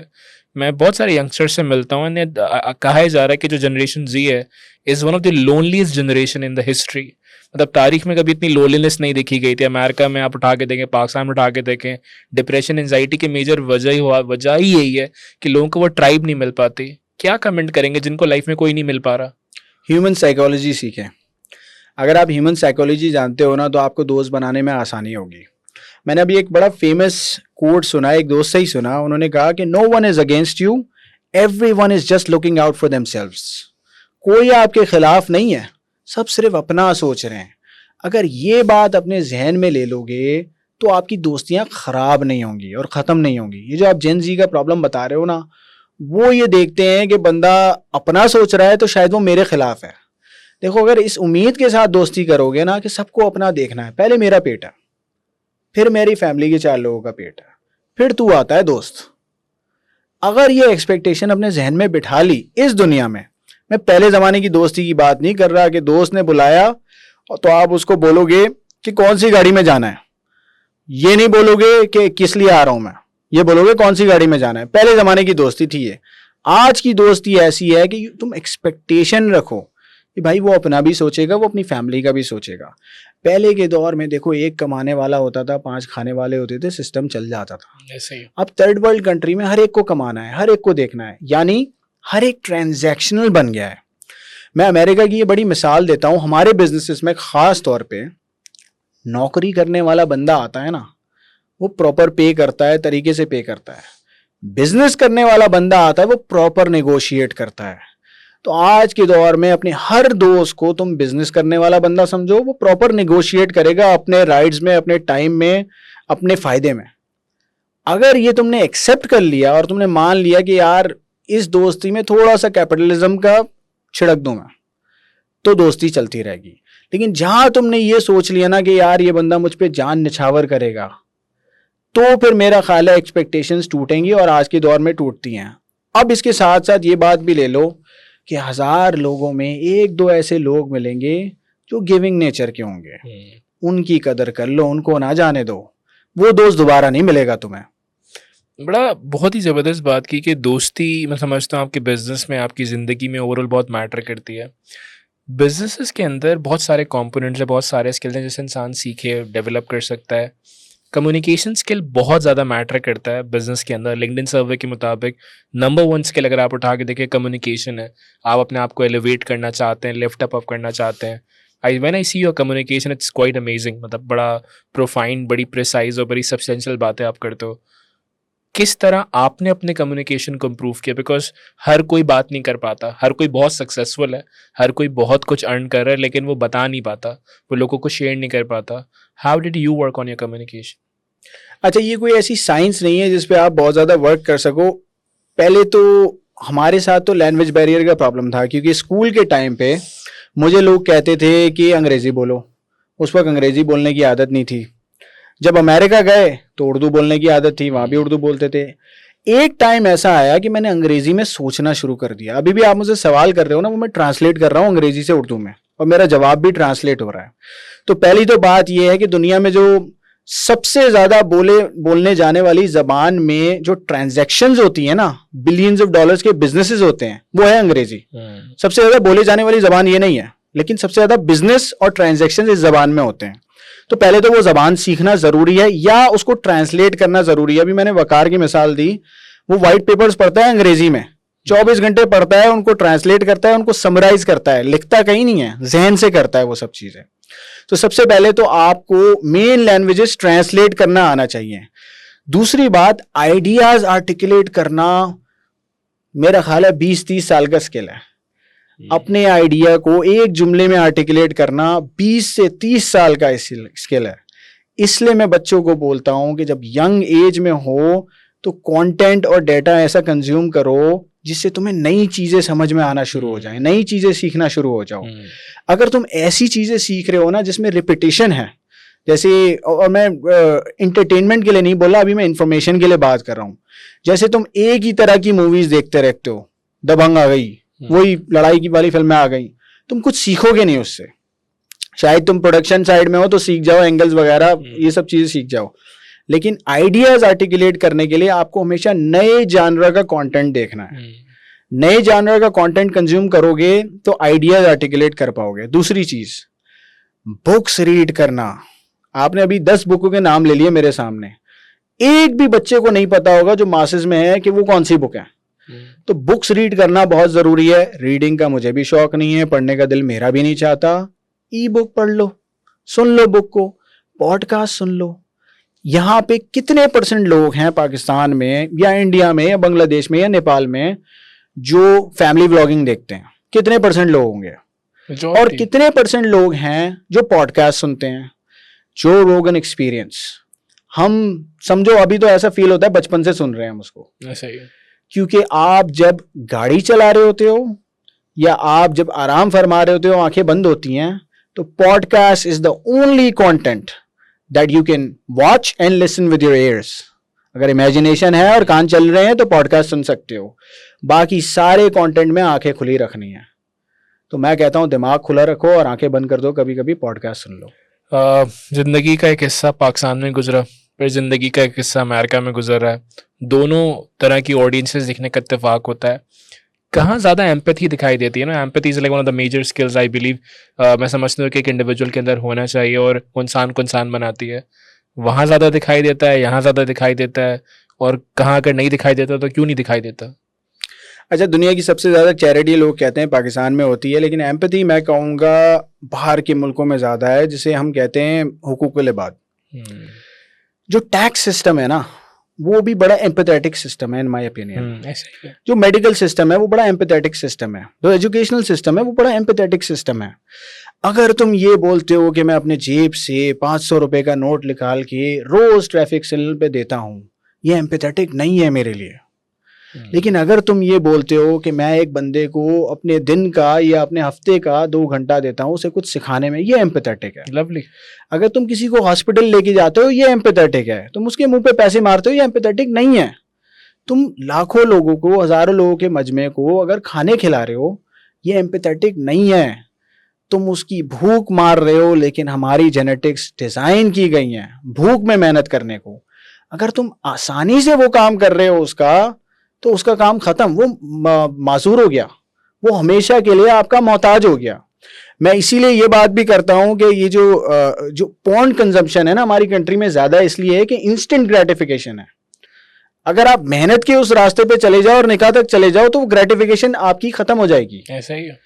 मैं बहुत सारे यंगस्टर्स से मिलता हूँ, कहा जा रहा है कि जो जनरेशन जी है is one of the loneliest generation in the history. मतलब तारीख में कभी इतनी लोनलीनेस नहीं देखी गई थी। अमेरिका में आप उठा के देखें, पाकिस्तान में उठा के देखें, डिप्रेशन एंजाइटी की मेजर वजह ही यही है कि लोगों को वो ट्राइब नहीं मिल पाती। क्या कमेंट करेंगे जिनको लाइफ में कोई नहीं मिल पा रहा? ह्यूमन साइकोलॉजी सीखें। अगर आप ह्यूमन साइकोलॉजी जानते हो ना तो आपको दोस्त बनाने में आसानी होगी। मैंने अभी एक बड़ा फेमस कोट सुना, एक दोस्त से ही सुना, उन्होंने कहा कि no one is against you, everyone is just looking out for themselves. कोई आपके खिलाफ नहीं है, सब सिर्फ अपना सोच रहे हैं। अगर ये बात अपने जहन में ले लोगे तो आपकी दोस्तियां खराब नहीं होंगी और ख़त्म नहीं होंगी। ये जो आप जेन जी का प्रॉब्लम बता रहे हो ना, वो ये देखते हैं कि बंदा अपना सोच रहा है तो शायद वो मेरे खिलाफ है। देखो, अगर इस उम्मीद के साथ दोस्ती करोगे ना कि सबको अपना देखना है, पहले मेरा पेट है, फिर मेरी फैमिली के 4 लोगों का पेट है, फिर तू आता है दोस्त। अगर ये एक्सपेक्टेशन अपने जहन में बिठा ली इस दुनिया में, मैं पहले ज़माने की दोस्ती की बात नहीं कर रहा कि दोस्त ने बुलाया तो आप उसको बोलोगे कि कौन सी गाड़ी में जाना है, ये नहीं बोलोगे कि किस लिए आ रहा हूं मैं, ये बोलोगे कौन सी गाड़ी में जाना है। पहले ज़माने की दोस्ती थी ये। आज की दोस्ती ऐसी है कि तुम एक्सपेक्टेशन रखो कि भाई वो अपना भी सोचेगा, वो अपनी फैमिली का भी सोचेगा। पहले के दौर में देखो, एक कमाने वाला होता था, 5 खाने वाले होते थे, सिस्टम चल जाता था। ऐसे ही अब थर्ड वर्ल्ड कंट्री में हर एक को कमाना है, हर एक को देखना है, यानी हर एक ट्रांजैक्शनल बन गया है। मैं अमेरिका की ये बड़ी मिसाल देता हूँ। हमारे बिजनेसेस में ख़ास तौर पे नौकरी करने वाला बंदा आता है ना, वो प्रॉपर पे करता है, तरीके से पे करता है। बिजनेस करने वाला बंदा आता है, वो प्रॉपर नेगोशिएट करता है। तो आज के दौर में अपने हर दोस्त को तुम बिजनेस करने वाला बंदा समझो, वो प्रॉपर नेगोशिएट करेगा अपने राइट्स में, अपने टाइम में, अपने फायदे में। अगर ये तुमने एक्सेप्ट कर लिया और तुमने मान लिया कि यार इस दोस्ती में थोड़ा सा कैपिटलिज्म का छिड़क दूं मैं, तो दोस्ती चलती रहेगी। लेकिन जहां तुमने ये सोच लिया ना कि यार ये बंदा मुझ पे जान निछावर करेगा, तो फिर मेरा ख्याल है एक्सपेक्टेशंस टूटेंगी, और आज के दौर में टूटती हैं। अब इसके साथ साथ ये बात भी ले लो कि 1000 लोगों में 1-2 ऐसे लोग मिलेंगे जो गिविंग नेचर के होंगे। उनकी कदर कर लो, उनको ना जाने दो, वो दोस्त दोबारा नहीं मिलेगा तुम्हें। बड़ा बहुत ही ज़बरदस्त बात की कि दोस्ती, मैं समझता हूँ आपके बिजनेस में, आपकी ज़िंदगी में ओवरऑल बहुत मैटर करती है। बिजनेसेस के अंदर बहुत सारे कंपोनेंट्स हैं, बहुत सारे स्किल्स हैं जिसे इंसान सीखे, डेवलप कर सकता है। कम्युनिकेशन स्किल बहुत ज़्यादा मैटर करता है बिजनेस के अंदर। लिंक्डइन सर्वे के मुताबिक नंबर 1 स्किल अगर आप उठा के देखें, कम्युनिकेशन है। आप अपने आप को एलिवेट करना चाहते हैं, लिफ्ट अप करना चाहते हैं, when I see your communication it's quite amazing. मतलब बड़ा प्रोफाइंड, बड़ी प्रिसाइज और बड़ी सब्सटेंशियल बातें आप करते हो। किस तरह आपने अपने कम्युनिकेशन को इम्प्रूव किया? बिकॉज हर कोई बात नहीं कर पाता, हर कोई बहुत सक्सेसफुल है, हर कोई बहुत कुछ अर्न कर रहा है, लेकिन वो बता नहीं पाता, वो लोगों को शेयर नहीं कर पाता। How did you work on your communication? अच्छा, ये कोई ऐसी साइंस नहीं है जिस पे आप बहुत ज़्यादा वर्क कर सको। पहले तो हमारे साथ तो लैंग्वेज बैरियर का प्रॉब्लम था, क्योंकि स्कूल के टाइम पे मुझे लोग कहते थे कि अंग्रेज़ी बोलो। उस वक्त अंग्रेज़ी बोलने की आदत नहीं थी। जब अमेरिका गए तो उर्दू बोलने की आदत थी, वहाँ भी उर्दू बोलते थे। एक टाइम ऐसा आया कि मैंने अंग्रेज़ी में सोचना शुरू कर दिया। अभी भी आप मुझसे सवाल कर रहे हो ना, वो मैं ट्रांसलेट कर रहा हूँ अंग्रेज़ी से उर्दू में, और मेरा जवाब भी ट्रांसलेट हो रहा है। तो पहली तो बात यह है कि दुनिया में जो सबसे ज़्यादा बोलने जाने वाली ज़बान में जो ट्रांजैक्शंस होती है ना, बिलियंस ऑफ डॉलर्स के बिजनेसेस होते हैं, वो है अंग्रेज़ी। सबसे ज़्यादा बोले जाने वाली ज़बान ये नहीं है, लेकिन सबसे ज़्यादा बिजनेस और ट्रांजैक्शंस इस ज़बान में होते हैं। तो पहले तो वो ज़बान सीखना ज़रूरी है, या उसको ट्रांसलेट करना ज़रूरी है। अभी मैंने वकार की मिसाल दी, वो वाइट पेपर्स पढ़ता है अंग्रेज़ी में, 24 घंटे पढ़ता है, उनको ट्रांसलेट करता है, उनको समराइज करता है, लिखता कहीं नहीं है, जहन से करता है वो सब चीजें। तो सबसे पहले तो आपको मेन लैंग्वेजेस ट्रांसलेट करना आना चाहिए। दूसरी बात, आइडियाज आर्टिकुलेट करना मेरा ख्याल है 20-30 साल का स्किल है। अपने आइडिया को एक जुमले में आर्टिकुलेट करना 20 से 30 साल का स्किल है। इसलिए मैं बच्चों को बोलता हूं कि जब यंग एज में हो तो कंटेंट और डेटा ऐसा कंज्यूम करो जिससे तुम्हें नई चीजें समझ में आना शुरू हो जाए, नई चीजें सीखना शुरू हो जाओ। अगर तुम ऐसी चीजें सीख रहे हो ना जिसमें रिपीटिशन है, जैसे, और मैं इंटरटेनमेंट के लिए नहीं बोला, अभी मैं इंफॉर्मेशन के लिए बात कर रहा हूँ। जैसे तुम एक ही तरह की मूवीज देखते रहते हो, दबंग आ गई, वही लड़ाई की वाली फिल्में आ गई, तुम कुछ सीखोगे नहीं उससे। शायद तुम प्रोडक्शन साइड में हो तो सीख जाओ, एंगल्स वगैरह ये सब चीजें सीख जाओ, लेकिन आइडियाज आर्टिकुलेट करने के लिए आपको हमेशा नए जानर का कंटेंट देखना है। नए जानर का कंटेंट कंज्यूम करोगे तो आइडियाज आर्टिकुलेट कर पाओगे। दूसरी चीज, बुक्स रीड करना। आपने अभी 10 बुकों के नाम ले लिए मेरे सामने, एक भी बच्चे को नहीं पता होगा जो मासेस में है कि वो कौन सी बुक है। तो बुक्स रीड करना बहुत जरूरी है। रीडिंग का मुझे भी शौक नहीं है, पढ़ने का दिल मेरा भी नहीं चाहता। ई बुक पढ़ लो, सुन लो बुक को, पॉडकास्ट सुन लो। यहाँ पे कितने % लोग हैं पाकिस्तान में या इंडिया में या बांग्लादेश में या नेपाल में जो फैमिली व्लॉगिंग देखते हैं? कितने % लोग होंगे? और कितने % लोग हैं जो पॉडकास्ट सुनते हैं? जो रोगन एक्सपीरियंस, हम समझो अभी तो ऐसा फील होता है बचपन से सुन रहे हैं हम उसको। ऐसा ही है। क्योंकि आप जब गाड़ी चला रहे होते हो या आप जब आराम फरमा रहे होते हो, आंखें बंद होती हैं, तो podcast is the only content that you can watch and listen with your ears. अगर इमेजिनेशन है और कान चल रहे हैं तो पॉडकास्ट सुन सकते हो, बाकी सारे कंटेंट में आंखें खुली रखनी है। तो मैं कहता हूं दिमाग खुला रखो और आंखें बंद कर दो, कभी कभी पॉडकास्ट सुन लो। जिंदगी का एक हिस्सा पाकिस्तान में गुजरा, फिर जिंदगी का एक हिस्सा अमेरिका में गुजर रहा है। दोनों तरह की ऑडियंसेस दिखने का इत्तेफाक होता है। कहाँ ज़्यादा एम्पैथी दिखाई देती है ना? Empathy is like one of the major skills I believe. मैं समझता हूँ कि एक इंडिविजुअल के अंदर होना चाहिए और इंसान को इंसान बनाती है। वहाँ ज़्यादा दिखाई देता है, यहाँ ज़्यादा दिखाई देता है, और कहाँ अगर नहीं दिखाई देता तो क्यों नहीं दिखाई देता? अच्छा, दुनिया की सबसे ज़्यादा चैरिटी लोग कहते हैं पाकिस्तान में होती है, लेकिन एम्पैथी मैं कहूँगा बाहर के मुल्कों में ज़्यादा है, जिसे हम कहते हैं हुकूकुल इबाद। जो टैक्स सिस्टम है ना, वो भी बड़ा एम्पैथेटिक सिस्टम है इन माय ओपिनियन। जो मेडिकल सिस्टम है वो बड़ा एम्पैथेटिक सिस्टम है। जो एजुकेशनल सिस्टम है वो बड़ा एम्पैथेटिक सिस्टम है। अगर तुम ये बोलते हो कि मैं अपने जेब से 500 रुपए का नोट निकाल के रोज ट्रैफिक सिग्नल पे देता हूँ, ये एम्पैथेटिक नहीं है मेरे लिए। लेकिन अगर तुम ये बोलते हो कि मैं एक बंदे को अपने दिन का या अपने हफ्ते का 2 घंटा देता हूँ उसे कुछ सिखाने में, ये एम्पैथेटिक है। लवली। अगर तुम किसी को हॉस्पिटल लेके जाते हो, ये एम्पैथेटिक है। तुम उसके मुंह पे पैसे मारते हो, ये एम्पैथेटिक नहीं है। तुम लाखों लोगों को, हजारों लोगों के मजमे को अगर खाने खिला रहे हो, ये एम्पैथेटिक नहीं है। तुम उसकी भूख मार रहे हो, लेकिन हमारी जेनेटिक्स डिजाइन की गई है भूख में मेहनत करने को। अगर तुम आसानी से वो काम कर रहे हो उसका, तो उसका काम खत्म, वो मासूर हो गया, वो हमेशा के लिए आपका मोहताज हो गया। मैं इसीलिए ये बात भी करता हूं कि ये जो पॉर्न कंजम्पशन है ना हमारी कंट्री में ज्यादा इसलिए है कि इंस्टेंट ग्रेटिफिकेशन है। अगर आप मेहनत के उस रास्ते पे चले जाओ और निकाह तक चले जाओ तो वो ग्रेटिफिकेशन आपकी खत्म हो जाएगी। ऐसा ही है।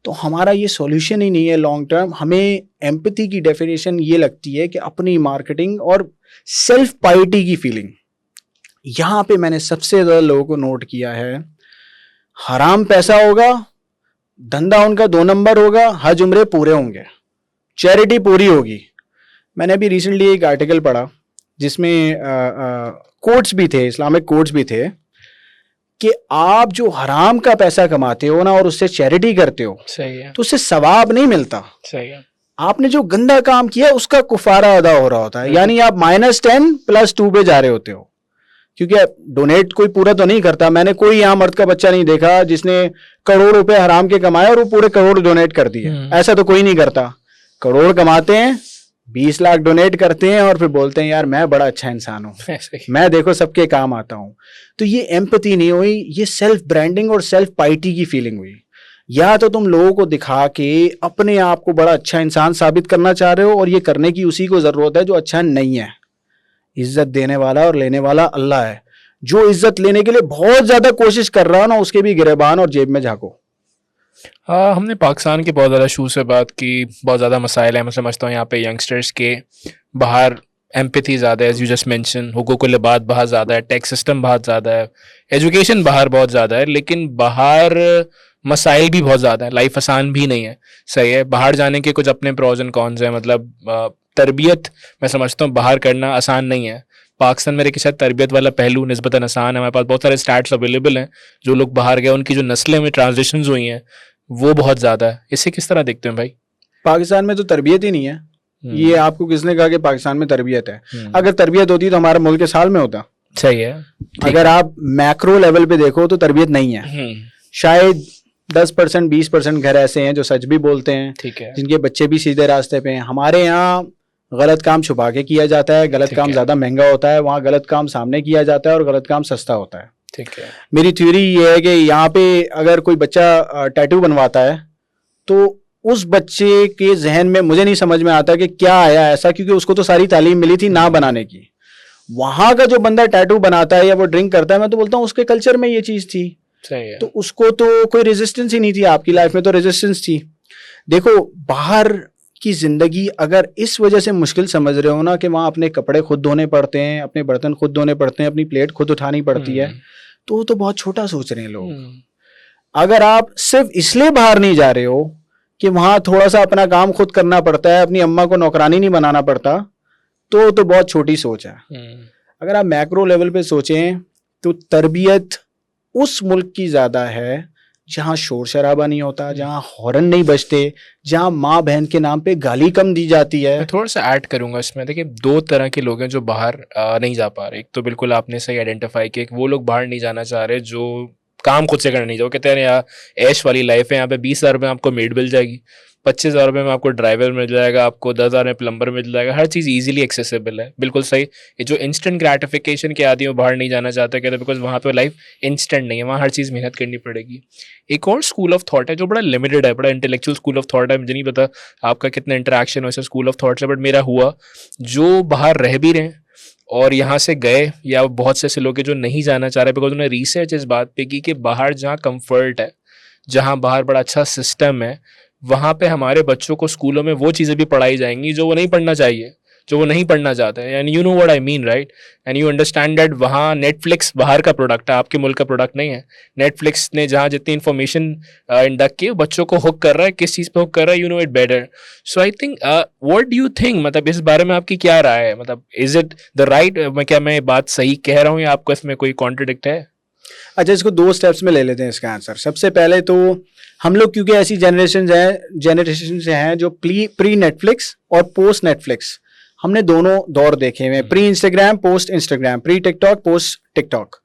तो हमारा ये सॉल्यूशन ही नहीं है लॉन्ग टर्म। हमें एम्पैथी की डेफिनेशन ये लगती है कि अपनी मार्केटिंग और सेल्फ पाइटी की फीलिंग। यहां पे मैंने सबसे ज्यादा लोगों को नोट किया है, हराम पैसा होगा, धंधा उनका 2 नंबर होगा, हज उम्रे पूरे होंगे, चैरिटी पूरी होगी। मैंने अभी रिसेंटली एक आर्टिकल पढ़ा जिसमें कोट्स भी थे, इस्लामिक कोट्स भी थे, कि आप जो हराम का पैसा कमाते हो ना और उससे चैरिटी करते हो, सही है, तो उससे सवाब नहीं मिलता। सही है। आपने जो गंदा काम किया उसका कुफारा अदा हो रहा होता है, यानी आप -10 +2 पे जा रहे होते हो। क्योंकि डोनेट कोई पूरा तो नहीं करता। मैंने कोई यहाँ मर्द का बच्चा नहीं देखा जिसने करोड़ रुपए हराम के कमाए और वो पूरे करोड़ डोनेट कर दिए। ऐसा तो कोई नहीं करता। करोड़ कमाते हैं, 20 लाख डोनेट करते हैं और फिर बोलते हैं यार मैं बड़ा अच्छा इंसान हूँ, मैं देखो सबके काम आता हूँ। तो ये एम्पैथी नहीं हुई, ये सेल्फ ब्रांडिंग और सेल्फ पाइटी की फीलिंग हुई। या तो तुम लोगों को दिखा के अपने आप को बड़ा अच्छा इंसान साबित करना चाह रहे हो, और ये करने की उसी को जरूरत है जो अच्छा नहीं है। इज्जत देने वाला और लेने वाला अल्लाह है। जो इज्जत लेने के लिए बहुत ज्यादा कोशिश कर रहा हो ना, उसके भी गिरेबान और जेब में झांको। हाँ, हमने पाकिस्तान के बहुत ज़्यादा शू से बात की, बहुत ज़्यादा मसाइल हैं। मैं समझता हूँ यहाँ पे यंगस्टर्स के बाहर एम्पैथी ज़्यादा है, एज यू जस्ट मेंशन, हुकूक लिबाद बहुत ज़्यादा है, टैक्स सिस्टम बहुत ज़्यादा है, एजुकेशन बाहर बहुत ज़्यादा है, लेकिन बाहर मसाइल भी बहुत ज़्यादा है, लाइफ आसान भी नहीं है। सही है, बाहर जाने के कुछ अपने प्रोज एंड कॉन्स हैं। मतलब तरबियत मैं समझता हूँ बाहर करना आसान नहीं है। पाकिस्तान में शायद तरबियत वाला पहलू निस्बतन आसान है। हमारे पास बहुत सारे स्टैट्स अवेलेबल हैं, जो लोग बाहर गए उनकी जो नस्लें में ट्रांजिशंस हुई हैं वो बहुत ज़्यादा है। इसे किस तरह देखते हैं भाई? पाकिस्तान में तो तरबियत ही नहीं है। ये आपको किसने कहा कि पाकिस्तान में तरबियत है? अगर तरबियत होती तो हमारा मुल्क के साल में होता। सही है। अगर आप मैक्रो लेवल पे देखो तो तरबियत नहीं है। शायद 10% 20% घर ऐसे हैं जो सच भी बोलते हैं, ठीक है, जिनके बच्चे भी सीधे रास्ते पे हैं। हमारे यहाँ गलत काम छुपा के किया जाता है, गलत काम ज्यादा महंगा होता है, वहाँ गलत काम सामने किया जाता है और गलत काम सस्ता होता है। ठीक है। मेरी थ्योरी ये है कि यहाँ पे अगर कोई बच्चा टैटू बनवाता है तो उस बच्चे के जहन में मुझे नहीं समझ में आता कि क्या आया ऐसा, क्योंकि उसको तो सारी तालीम मिली थी ना बनाने की। वहां का जो बंदा टैटू बनाता है या वो ड्रिंक करता है, मैं तो बोलता हूँ उसके कल्चर में ये चीज थी। सही है। तो उसको तो कोई रेजिस्टेंस ही नहीं थी। आपकी लाइफ में तो रेजिस्टेंस थी। देखो, बाहर की जिंदगी अगर इस वजह से मुश्किल समझ रहे हो ना कि वहां अपने कपड़े खुद धोने पड़ते हैं, अपने बर्तन खुद धोने पड़ते हैं, अपनी प्लेट खुद उठानी पड़ती है, तो वो तो बहुत छोटा सोच रहे हैं लोग। अगर आप सिर्फ इसलिए बाहर नहीं जा रहे हो कि वहां थोड़ा सा अपना काम खुद करना पड़ता है, अपनी अम्मा को नौकरानी नहीं बनाना पड़ता, तो बहुत छोटी सोच है। अगर आप मैक्रो लेवल पे सोचें तो तरबियत उस मुल्क की ज्यादा है जहां शोर शराबा नहीं होता, जहां हॉर्न नहीं बजते, जहां माँ बहन के नाम पे गाली कम दी जाती है। मैं थोड़ा सा ऐड करूंगा इसमें। देखिए, दो तरह के लोग हैं जो बाहर नहीं जा पा रहे। एक तो बिल्कुल आपने सही आइडेंटिफाई किया, वो लोग बाहर नहीं जाना चाह रहे जो काम खुद से करना नहीं चाहे। कहते हैं यार ऐश वाली लाइफ है, यहाँ पे 20,000 में आपको मेड मिल जाएगी, 25,000 में आपको ड्राइवर मिल जाएगा, आपको 10,000 में प्लम्बर मिल जाएगा, हर चीज़ इजीली एक्सेसिबल है। बिल्कुल सही। ये जो इंस्टेंट ग्रेटिफिकेशन के आदि वो बाहर नहीं जाना चाहते, कहते बिकॉज वहाँ पे लाइफ इंस्टेंट नहीं है, वहाँ हर चीज़ मेहनत करनी पड़ेगी। एक और स्कूल ऑफ थॉट है जो बड़ा लिमिटेड है, बड़ा इंटेलेक्चुअल स्कूल ऑफ थॉट है। मुझे नहीं पता आपका कितना इंटरेक्शन हो ऐसे स्कूल ऑफ थॉट से, बट मेरा हुआ। जो बाहर रह भी रहे और यहाँ से गए, या बहुत से ऐसे लोग हैं जो नहीं जाना चाह रहे, बिकॉज उन्होंने रिसर्च इस बात पे की कि बाहर जहाँ कंफर्ट है, जहाँ बाहर बड़ा अच्छा सिस्टम है, वहाँ पे हमारे बच्चों को स्कूलों में वो चीज़ें भी पढ़ाई जाएंगी जो वो नहीं पढ़ना चाहिए, जो वो नहीं पढ़ना चाहते हैं। And you know what I mean, right? And you understand that वहाँ नेटफ्लिक्स बाहर का प्रोडक्ट है, आपके मुल्क का प्रोडक्ट नहीं है। नेटफ्लिक्स ने जहाँ जितनी इन्फॉर्मेशन इंडक्ट की, बच्चों को हुक कर रहा है, किस चीज़ पे हुक कर रहा है, you know it better. So I think what do you think, मतलब इस बारे में आपकी क्या राय है? मतलब इज इट द राइट, क्या मैं बात सही कह रहा हूँ या आपको इसमें कोई कॉन्ट्रडिक्ट है? अच्छा, इसको दो स्टेप्स में ले लेते हैं इसका आंसर। सबसे पहले तो हम लोग क्योंकि ऐसी जनरेशन से हैं जो प्री नेटफ्लिक्स और पोस्ट नेटफ्लिक्स, हमने दोनों दौर देखे हुए हैं। Pre Instagram, post Instagram, pre TikTok, post TikTok.